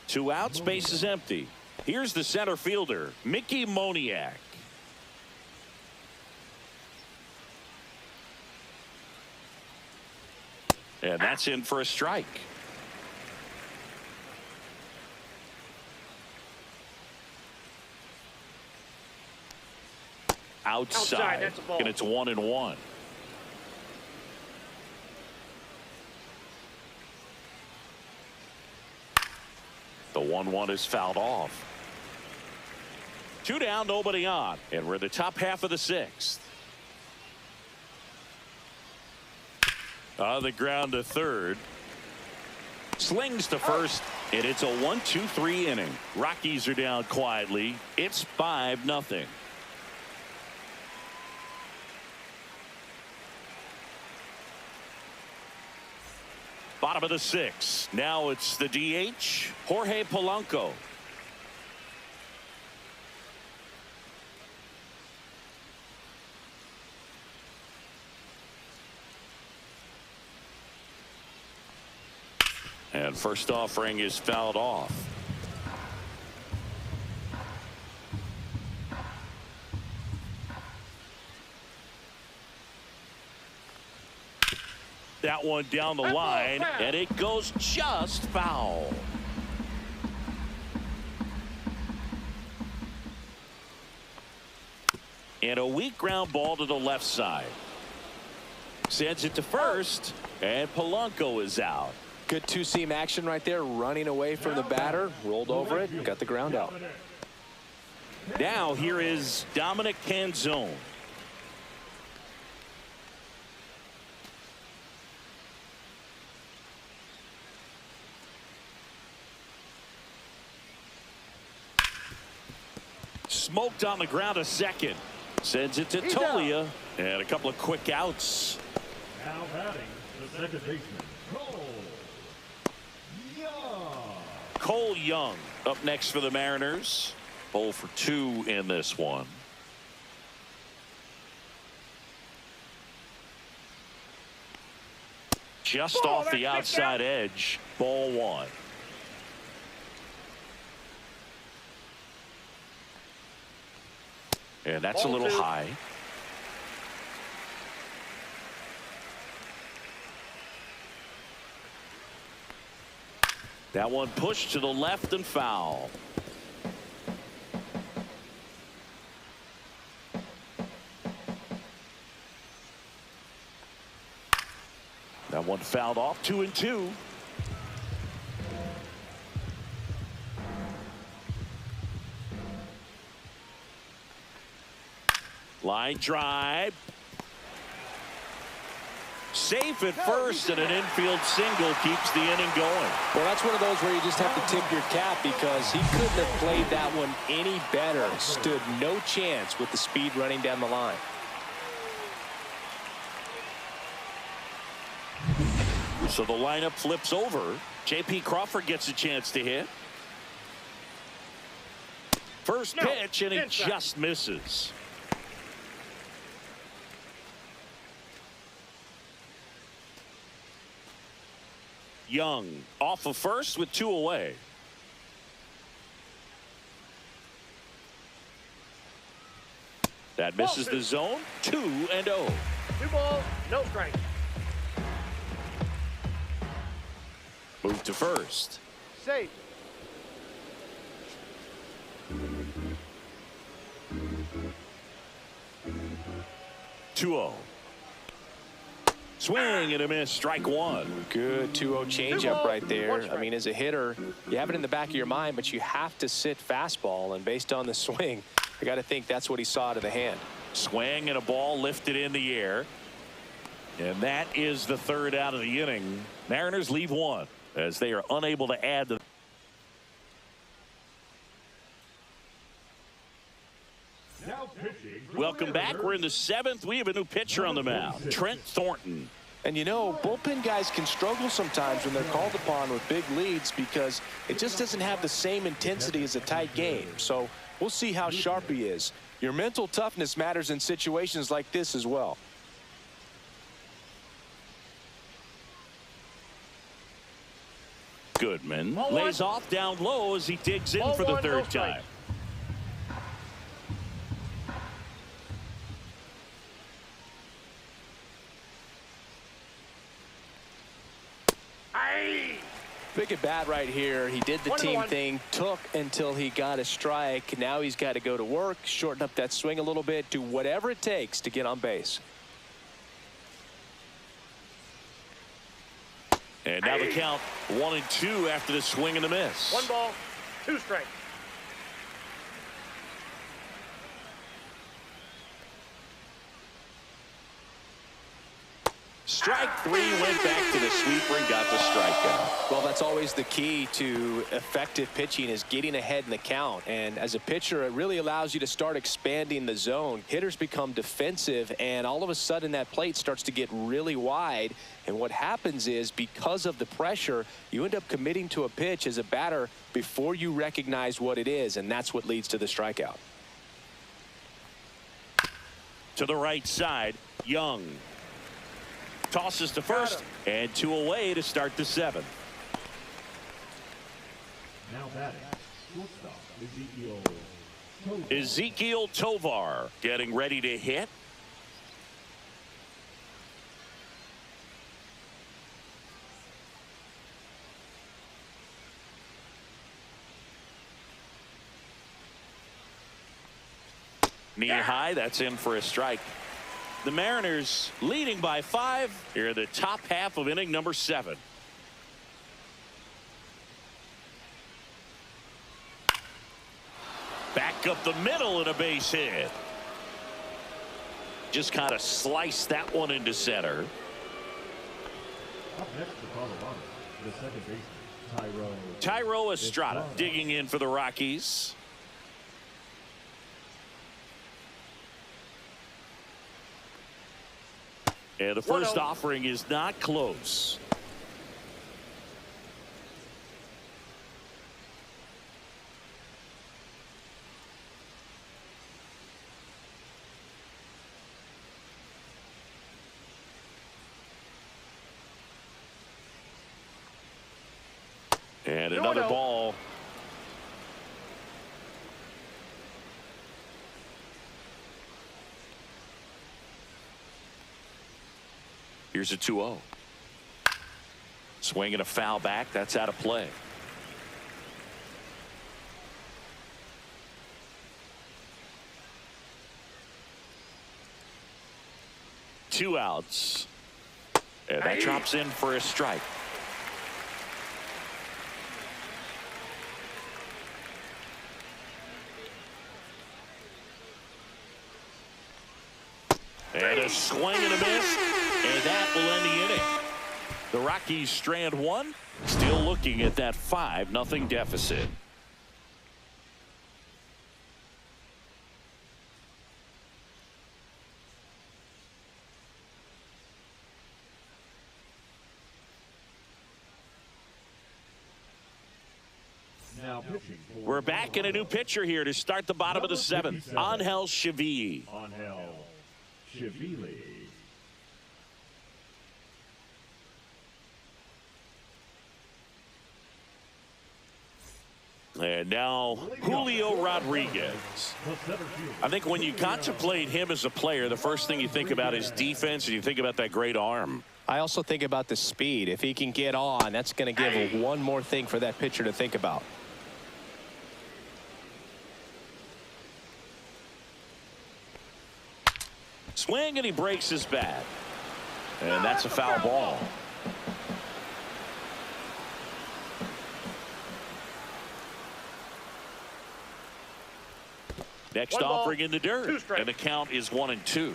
2 outs, base is empty. Here's the center fielder, Mickey Moniak. And that's in for a strike. Outside, that's a ball. and it's 1-1. The 1-1 is fouled off. 2 down, nobody on, and we're in the top half of the 6th. On the ground to third. Slings to first, and it's a 1-2-3 inning. Rockies are down quietly. It's 5-0. Bottom of the 6th. Now it's the DH, Jorge Polanco. And first offering is fouled off. That one down the line, and it goes just foul. And a weak ground ball to the left side. Sends it to first, and Polanco is out. Good two-seam action right there, running away from the batter, rolled over it, got the ground out. Now here is Dominic Canzone. Smoked on the ground to second. Sends it to Tolia. And a couple of quick outs. Now batting, the second baseman, Cole Young. Cole Young up next for the Mariners. 0 for 2 in this one. Just off the outside edge. Ball 1. And that's a little high. That one pushed to the left and foul. That one fouled off. 2-2. Line drive. Safe at first, and an infield single keeps the inning going. Well, that's one of those where you just have to tip your cap because he couldn't have played that one any better. Stood no chance with the speed running down the line. So the lineup flips over. J.P. Crawford gets a chance to hit. First pitch, and he just misses. Young off of first with 2 away. That misses the zone. 2-0. 2 balls, no strike. Move to first. Safe. 2-0. Swing and a miss. Strike one. Good 2-0 changeup right there. I mean, as a hitter, you have it in the back of your mind, but you have to sit fastball. And based on the swing, I got to think that's what he saw to the hand. Swing and a ball lifted in the air. And that is the third out of the inning. Mariners leave one as they are unable to add to. Now pitching. Welcome back. We're in the seventh. We have a new pitcher on the mound, Trent Thornton. And you know, bullpen guys can struggle sometimes when they're called upon with big leads because it just doesn't have the same intensity as a tight game. So we'll see how sharp he is. Your mental toughness matters in situations like this as well. Goodman lays off down low as he digs in for the third time. Big at bat right here. He did the team thing, took until he got a strike. Now he's got to go to work, shorten up that swing a little bit, do whatever it takes to get on base. And now the count 1-2 after the swing and the miss. 1 ball, 2 strikes. Strike 3, went back to the sweeper and got the strikeout. Well, that's always the key to effective pitching is getting ahead in the count. And as a pitcher, it really allows you to start expanding the zone. Hitters become defensive, and all of a sudden that plate starts to get really wide. And what happens is because of the pressure, you end up committing to a pitch as a batter before you recognize what it is, and that's what leads to the strikeout. To the right side, Young tosses to first, and 2 away to start the 7th. Now batting. Shortstop Ezekiel Tovar getting ready to hit. Knee high, that's in for a strike. The Mariners leading by 5 here in the top half of inning number 7. Back up the middle and a base hit. Just kind of sliced that one into center. Up next for Colorado, the second baseman, Tyro Estrada digging in for the Rockies. And the first offering is not close. And another ball. Here's a 2-0. Swing and a foul back. That's out of play. Two outs. And that drops in for a strike. And a swing and a miss. And that will end the inning. The Rockies strand one. Still looking at that 5-0 deficit. Now pitching. We're back in a new pitcher here to start the bottom of the 7th. Angel Chiville. Angel Chiville. And now Julio Rodriguez. I think when you contemplate him as a player, the first thing you think about is defense, and you think about that great arm. I also think about the speed. If he can get on, that's going to give one more thing for that pitcher to think about. Swing, and he breaks his bat. And that's a foul ball. Next offering in the dirt, and the count is 1-2.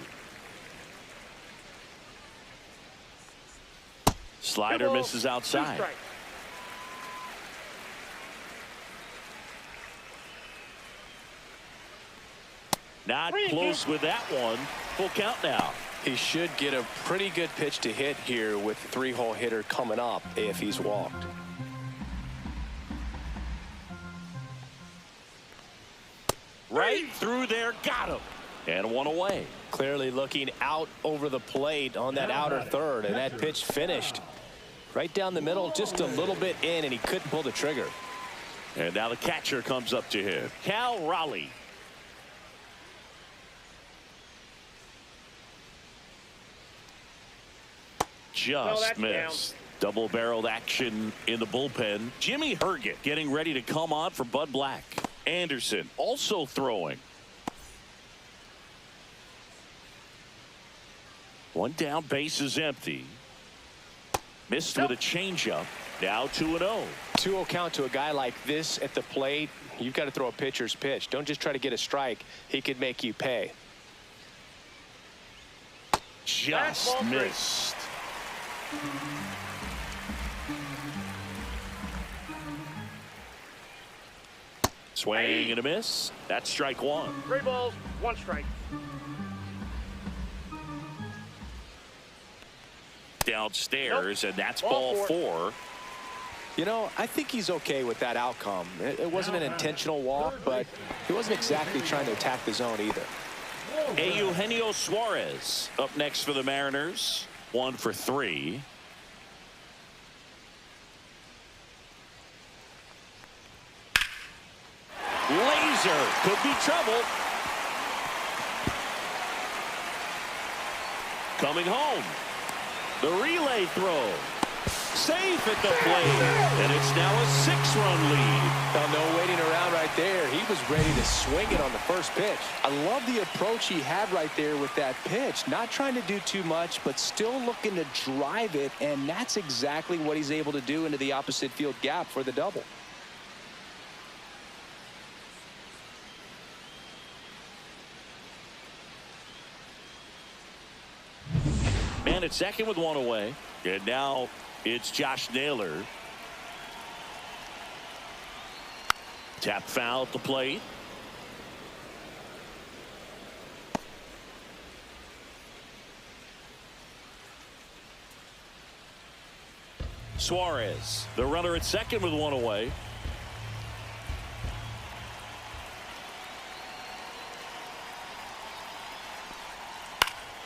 Slider misses outside. Not close with that one. Full count now. He should get a pretty good pitch to hit here with the 3-hole hitter coming up if he's walked. Right through there, got him. And one away. Clearly looking out over the plate on that outer third, and that pitch finished right down the middle, just a little bit in, and he couldn't pull the trigger. And now the catcher comes up to him, Cal Raleigh. Just missed. Down. Double-barreled action in the bullpen. Jimmy Herget getting ready to come on for Bud Black. Anderson also throwing. One down, base is empty. Missed with a changeup. Now 2-0. 2-0 count to a guy like this at the plate. You've got to throw a pitcher's pitch. Don't just try to get a strike. He could make you pay. Just missed. Swing and a miss. That's strike one. 3 balls, 1 strike. Downstairs, and that's ball 4. You know, I think he's okay with that outcome. It wasn't an intentional walk, but he wasn't exactly trying to attack the zone either. Eugenio Suarez up next for the Mariners. 1 for 3. Laser could be trouble. Coming home. The relay throw. Safe at the plate. And it's now a 6-run lead. Well, no waiting around right there. He was ready to swing it on the first pitch. I love the approach he had right there with that pitch. Not trying to do too much, but still looking to drive it. And that's exactly what he's able to do into the opposite field gap for the double. Man at second with 1 away. And now it's Josh Naylor. Tap foul at the plate. Suarez, the runner at second with 1 away.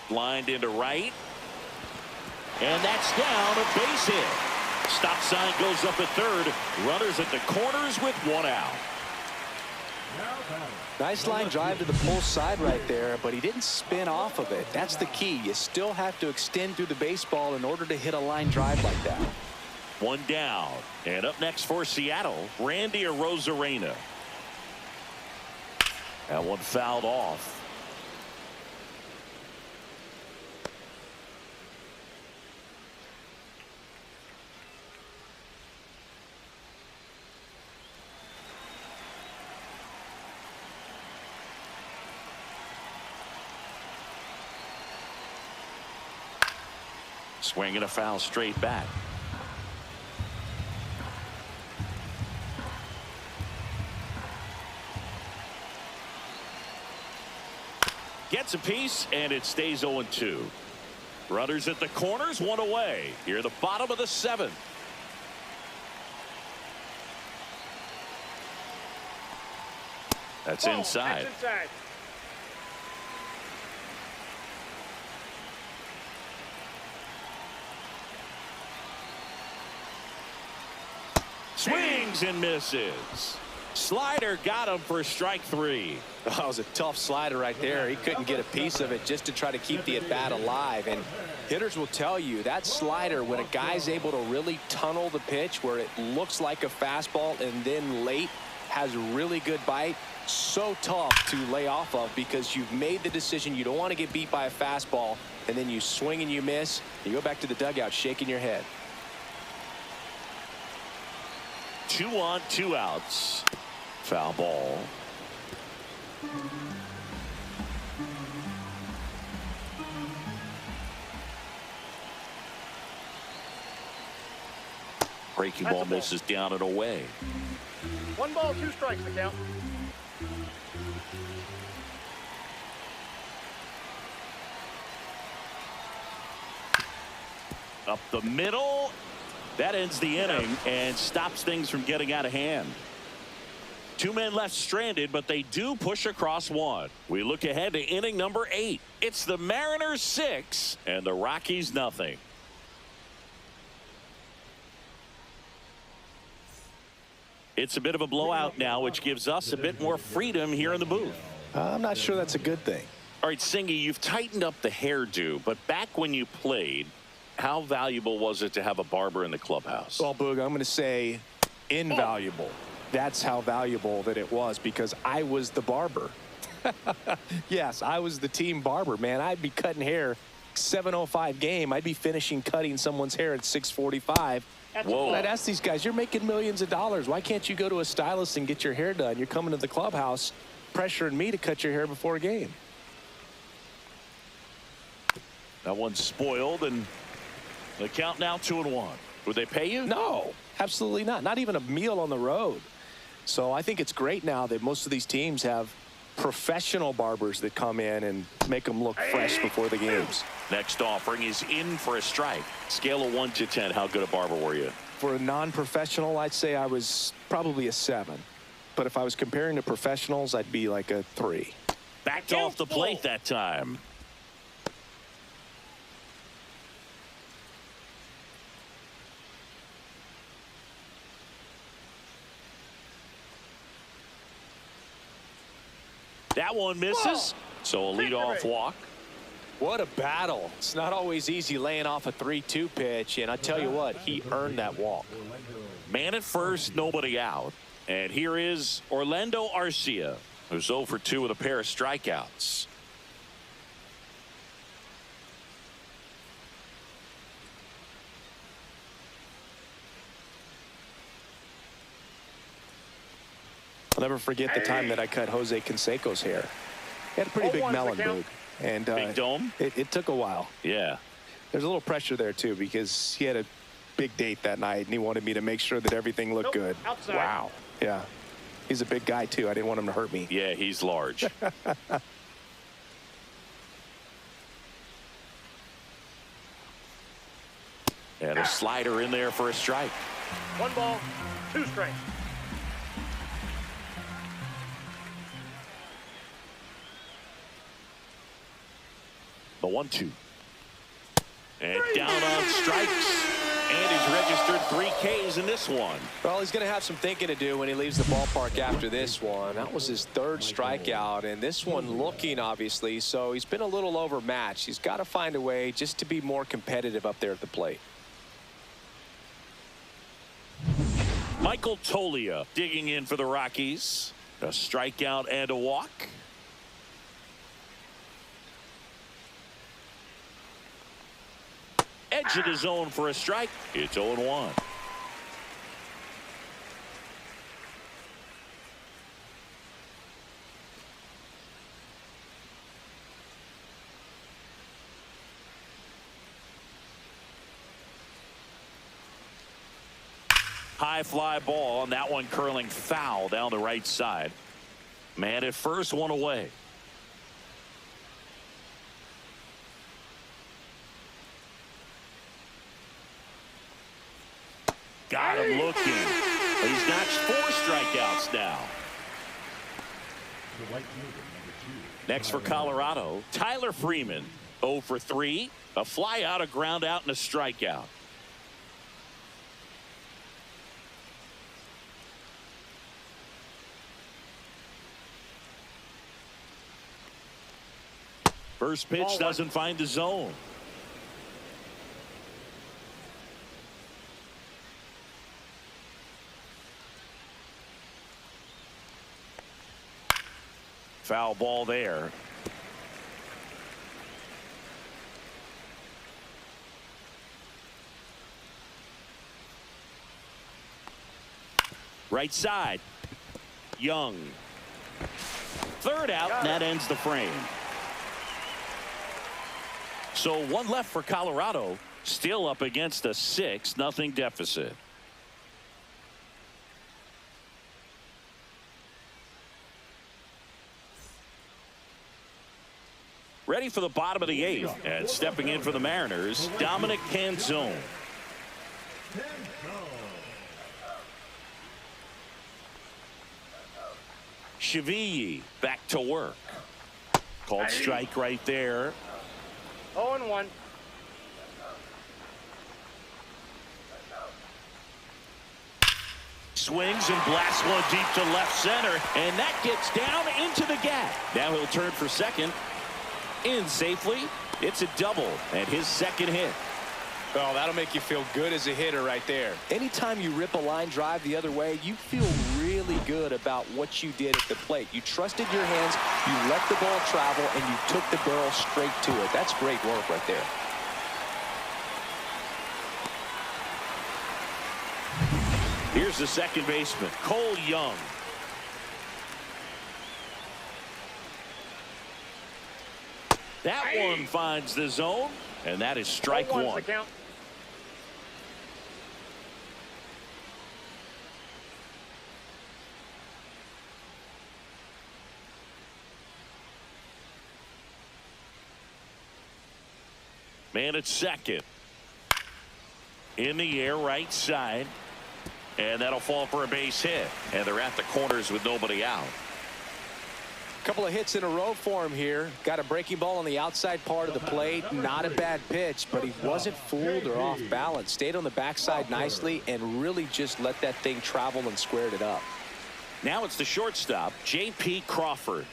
Lined into right. And that's down, a base hit. Stop sign goes up at third. Runners at the corners with 1 out. Nice line drive to the pull side right there, but he didn't spin off of it. That's the key. You still have to extend through the baseball in order to hit a line drive like that. 1 down. And up next for Seattle, Randy Arozarena. That one fouled off. Swinging a foul straight back. Gets a piece, and it stays 0-2. Runners at the corners, 1 away. Here the bottom of the 7th. That's inside. That's inside. Swings and misses. Slider got him for strike 3. That was a tough slider right there. He couldn't get a piece of it just to try to keep the at-bat alive. And hitters will tell you that slider, when a guy's able to really tunnel the pitch where it looks like a fastball and then late has really good bite, so tough to lay off of because you've made the decision you don't want to get beat by a fastball, and then you swing and you miss. You go back to the dugout shaking your head. 2 on, 2 outs. Foul ball. Breaking ball misses down and away. 1 ball, 2 strikes the count. Up the middle. That ends the inning and stops things from getting out of hand. 2 men left stranded, but they do push across 1. We look ahead to inning number 8. It's the Mariners 6 and the Rockies nothing. It's a bit of a blowout now, which gives us a bit more freedom here in the booth. I'm not sure that's a good thing. All right, Singy, you've tightened up the hairdo, but back when you played, how valuable was it to have a barber in the clubhouse? Well, Boog, I'm going to say invaluable. That's how valuable that it was, because I was the barber. Yes, I was the team barber, man. I'd be cutting hair 7:05 game. I'd be finishing cutting someone's hair at 6:45. Whoa. I'd ask these guys, you're making millions of dollars. Why can't you go to a stylist and get your hair done? You're coming to the clubhouse pressuring me to cut your hair before a game. That one's spoiled, and the count now 2-1. Would they pay you? No, absolutely not. Not even a meal on the road. So I think it's great now that most of these teams have professional barbers that come in and make them look fresh before the games. Next offering is in for a strike. Scale of 1 to 10, how good a barber were you? For a non-professional, I'd say I was probably a 7. But if I was comparing to professionals, I'd be like a 3. Backed off the plate that time. That one misses. So a leadoff walk. What a battle. It's not always easy laying off a 3-2 pitch, and I tell you what, he earned that walk. Man at first, nobody out. And here is Orlando Arcia, who's 0 for 2 with a pair of strikeouts. I'll never forget the time that I cut Jose Canseco's hair. He had a pretty big melon, Boog. And big dome? It took a while. Yeah. There's a little pressure there, too, because he had a big date that night, and he wanted me to make sure that everything looked good. Outside. Wow. Yeah. He's a big guy, too. I didn't want him to hurt me. Yeah, he's large. And a slider in there for a strike. 1 ball, 2 strikes. The 1-2. And down on strikes. And he's registered 3 Ks in this one. Well, he's going to have some thinking to do when he leaves the ballpark after this one. That was his 3rd strikeout, and this one looking, obviously, so he's been a little overmatched. He's got to find a way just to be more competitive up there at the plate. Michael Tolia digging in for the Rockies. A strikeout and a walk. Edge of the zone for a strike. It's 0-1. High fly ball, and that one curling foul down the right side. Man at first, 1 away. Got him looking. He's notched 4 strikeouts now. Next for Colorado, Tyler Freeman. 0 for 3. A fly out, a ground out, and a strikeout. First pitch doesn't find the zone. Foul ball there. Right side. Young. Third out, and that ends the frame. So one left for Colorado, still up against a 6-0 deficit. Ready for the bottom of the 8th, and stepping in for the Mariners, Dominic Canzone. Cheville back to work. Called strike right there. 0-1. Swings and blasts one deep to left center, and that gets down into the gap. Now he'll turn for second. In safely. It's a double and his second hit. Oh, that'll make you feel good as a hitter right there. Anytime you rip a line drive the other way, you feel really good about what you did at the plate. You trusted your hands, you let the ball travel, and you took the barrel straight to it. That's great work right there. Here's the second baseman, Cole Young. That one finds the zone, and that is strike one. Man at second. In the air, right side. And that'll fall for a base hit. And they're at the corners with nobody out. Couple of hits in a row for him here. Got a breaking ball on the outside part of the plate. Not a bad pitch, but he wasn't fooled or off balance. Stayed on the backside nicely and really just let that thing travel and squared it up. Now it's the shortstop, J.P. Crawford.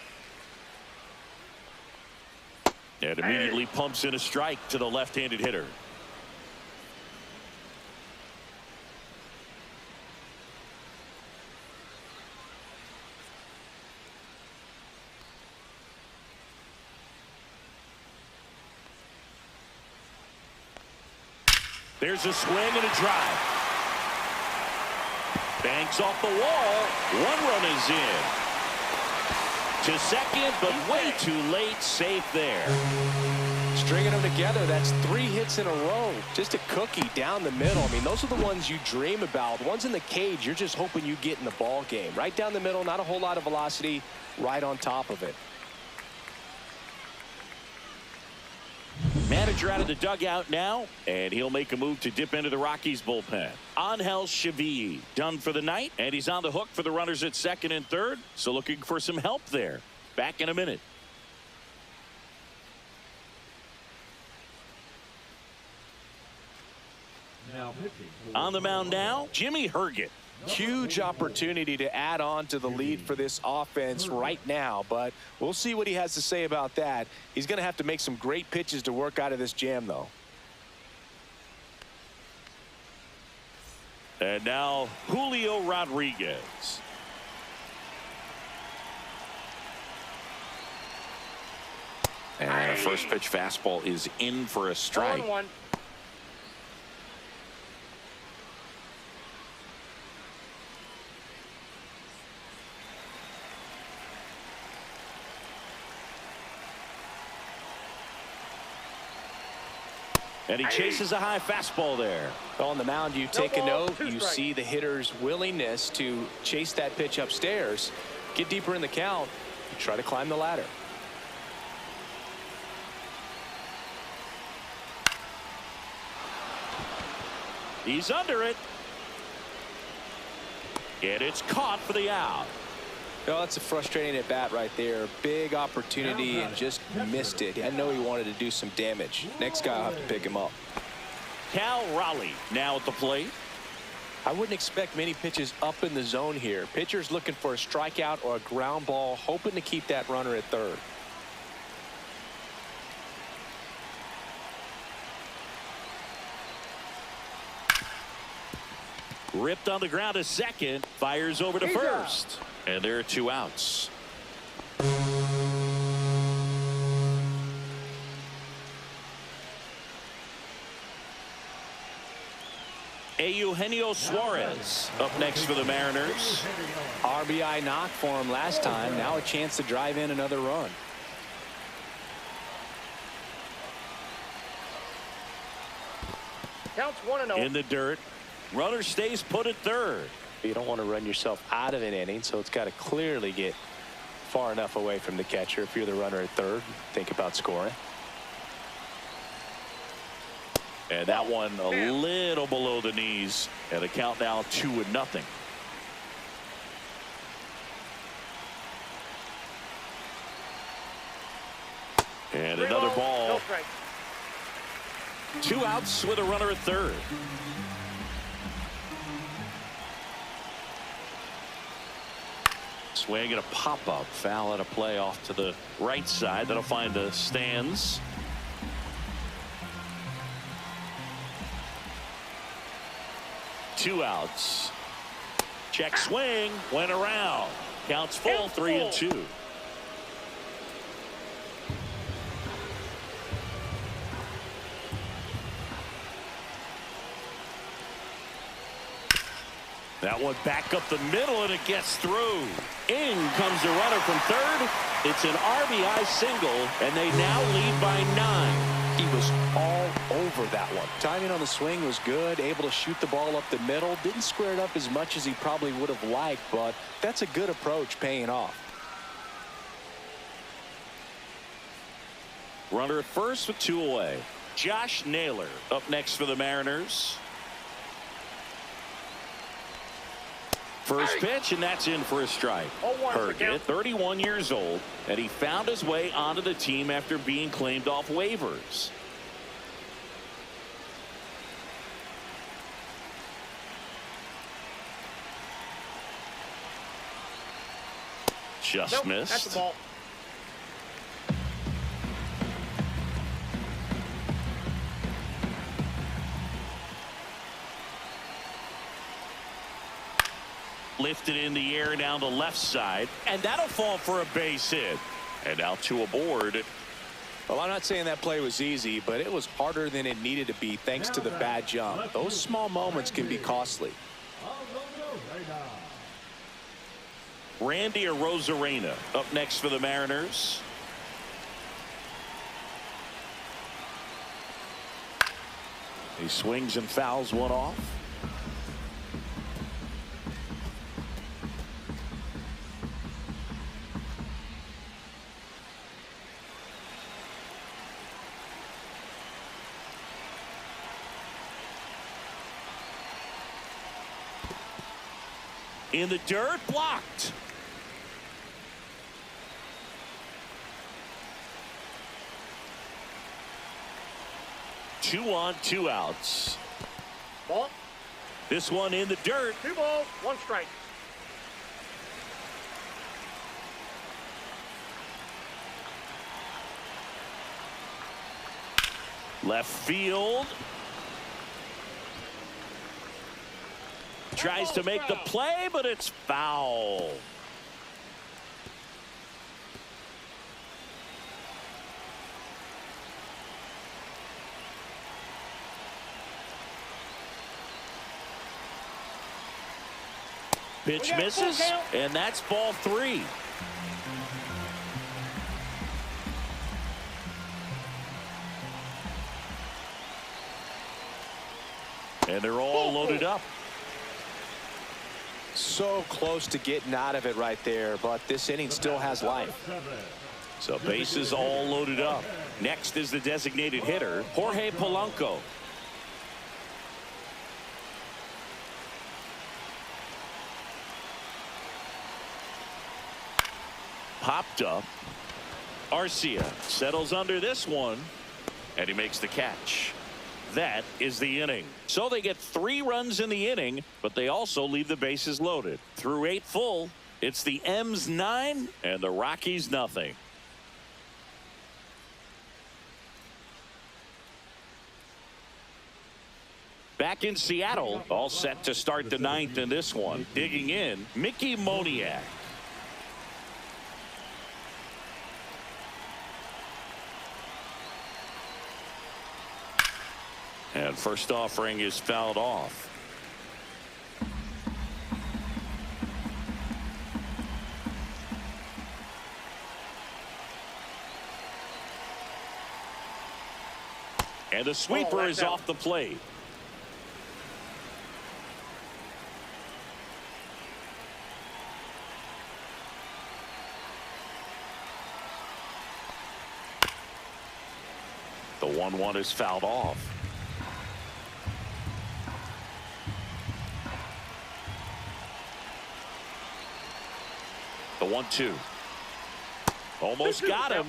And immediately pumps in a strike to the left-handed hitter. There's a swing and a drive. Banks off the wall. One run is in. To second, but way too late. Safe there. Stringing them together, that's 3 hits in a row. Just a cookie down the middle. I mean, those are the ones you dream about. Ones in the cage, you're just hoping you get in the ball game. Right down the middle, not a whole lot of velocity, right on top of it. Manager out of the dugout now, and he'll make a move to dip into the Rockies bullpen. Angel Cheville done for the night, and he's on the hook for the runners at second and third, so looking for some help there. Back in a minute. On the mound now, Jimmy Herget. Huge opportunity to add on to the lead for this offense right now, but we'll see what he has to say about that. He's going to have to make some great pitches to work out of this jam, though. And now Julio Rodriguez. And a first pitch fastball is in for a strike. 1-1. And he chases a high fastball there. On the mound, you take a note. You see the hitter's willingness to chase that pitch upstairs, get deeper in the count, try to climb the ladder. He's under it. And it's caught for the out. Oh, that's a frustrating at bat right there. Big opportunity and just missed it. I know he wanted to do some damage. Next guy will have to pick him up. Cal Raleigh now at the plate. I wouldn't expect many pitches up in the zone here. Pitcher's looking for a strikeout or a ground ball, hoping to keep that runner at third. Ripped on the ground to second. Fires over to first. And there are 2 outs. Eugenio Suarez up next for the Mariners. RBI knock for him last time. Now a chance to drive in another run. Counts 1-0. In the dirt. Runner stays put at third. You don't want to run yourself out of an inning, so it's got to clearly get far enough away from the catcher. If you're the runner at third, think about scoring. And that one a little below the knees. And the count now 2-0. And another ball. No strike. 2 outs with a runner at third. Swing and a pop-up. Foul at a play off to the right side. That'll find the stands. Two outs. Check swing. Went around. Counts full. 3-2. That one back up the middle, and it gets through. In comes the runner from third. It's an RBI single, and they now lead by 9. He was all over that one. Timing on the swing was good, able to shoot the ball up the middle. Didn't square it up as much as he probably would have liked, but that's a good approach, paying off. Runner at first with 2 away. Josh Naylor up next for the Mariners. First pitch, and that's in for a strike. Herget, 31 years old, and he found his way onto the team after being claimed off waivers. Just missed. That's the ball. Lifted in the air down the left side, and that'll fall for a base hit. And now 2 aboard. Well, I'm not saying that play was easy, but it was harder than it needed to be thanks to the bad jump. Those small moments can be costly. Randy Arozarena up next for the Mariners. He swings and fouls one off. In the dirt, blocked. Two on, 2 outs. Ball. This one in the dirt. 2 balls, 1 strike. Left field. Tries to make the play, but it's foul. Pitch misses, and that's ball 3. And they're all loaded up. So close to getting out of it right there, but this inning still has life. So bases all loaded up. Next is the designated hitter, Jorge Polanco. Popped up. Arcia settles under this one, and he makes the catch. That is the inning. So they get 3 runs in the inning, but they also leave the bases loaded. Through 8 full, it's the M's 9 and the Rockies nothing. Back in Seattle, all set to start the ninth in this one. Digging in, Mickey Moniak. And first offering is fouled off. And the sweeper is off the plate. The 1-1 is fouled off. The 1-2. Almost got him.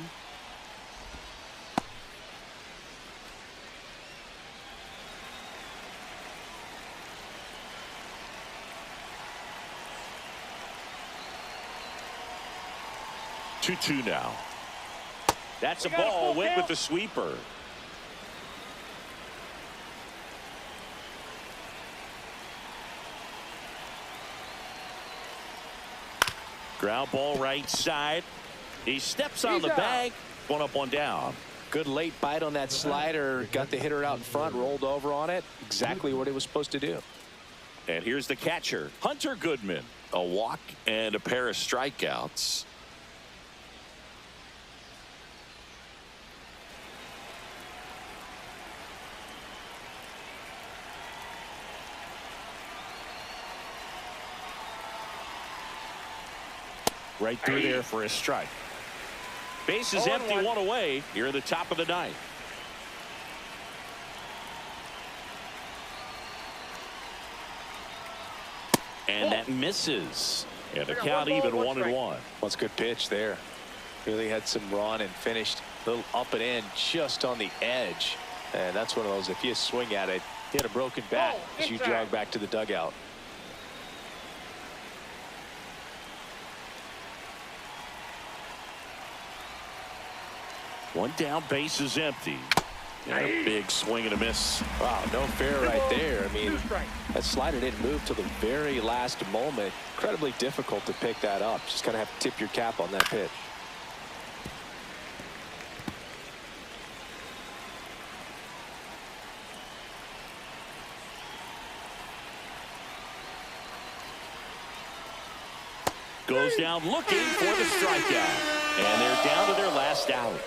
Two now. That's a ball. Went with the sweeper. Ground ball right side. He steps on the bag. One up, one down. Good late bite on that slider. Got the hitter out in front, rolled over on it. Exactly what it was supposed to do. And here's the catcher, Hunter Goodman. A walk and a pair of strikeouts. Right through there for a strike. Base is empty, one away. You're in the top of the ninth. And that misses. And the count even 1-1. That's a good pitch there. Really had some run and finished a little up and in just on the edge. And that's one of those, if you swing at it, hit a broken bat as you jog back to the dugout. One down, base is empty. And a big swing and a miss. Wow, no fair right there. I mean, that slider didn't move till the very last moment. Incredibly difficult to pick that up. Just kind of have to tip your cap on that pitch. Goes down looking for the strikeout. And they're down to their last out.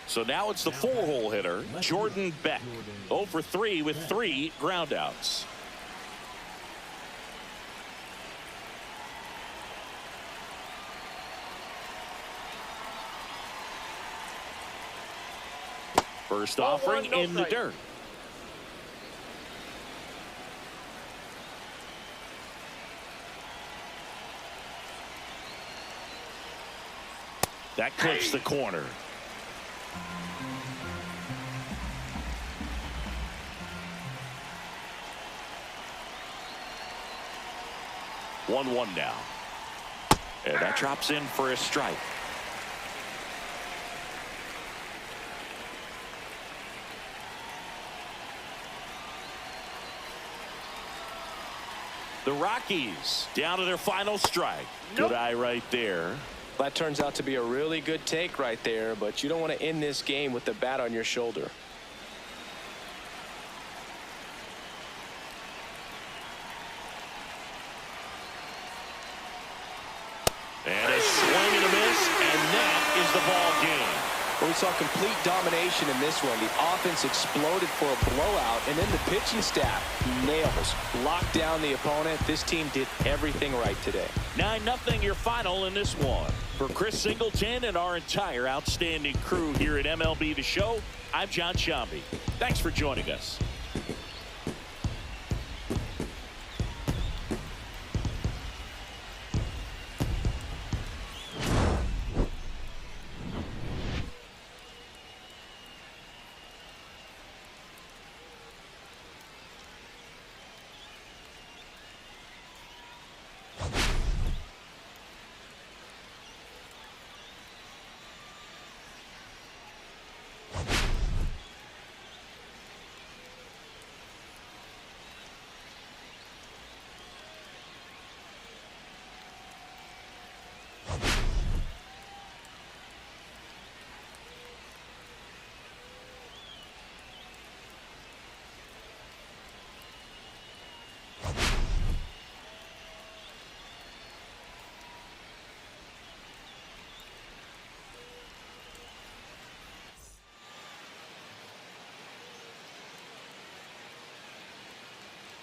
So now it's the 4-hole hitter, Jordan Beck. 0 for 3 with 3 groundouts. First offering in the dirt. That clips the corner. One now. And that drops in for a strike. The Rockies down to their final strike. Good eye right there. That turns out to be a really good take right there, but you don't want to end this game with the bat on your shoulder. And a swing and a miss, and that is the ball game. Well, we saw complete domination in this one. The offense exploded for a blowout, and then the pitching staff nails, locked down the opponent. This team did everything right today. 9-0 your final in this one. For Chris Singleton and our entire outstanding crew here at MLB The Show, I'm John Shambi. Thanks for joining us.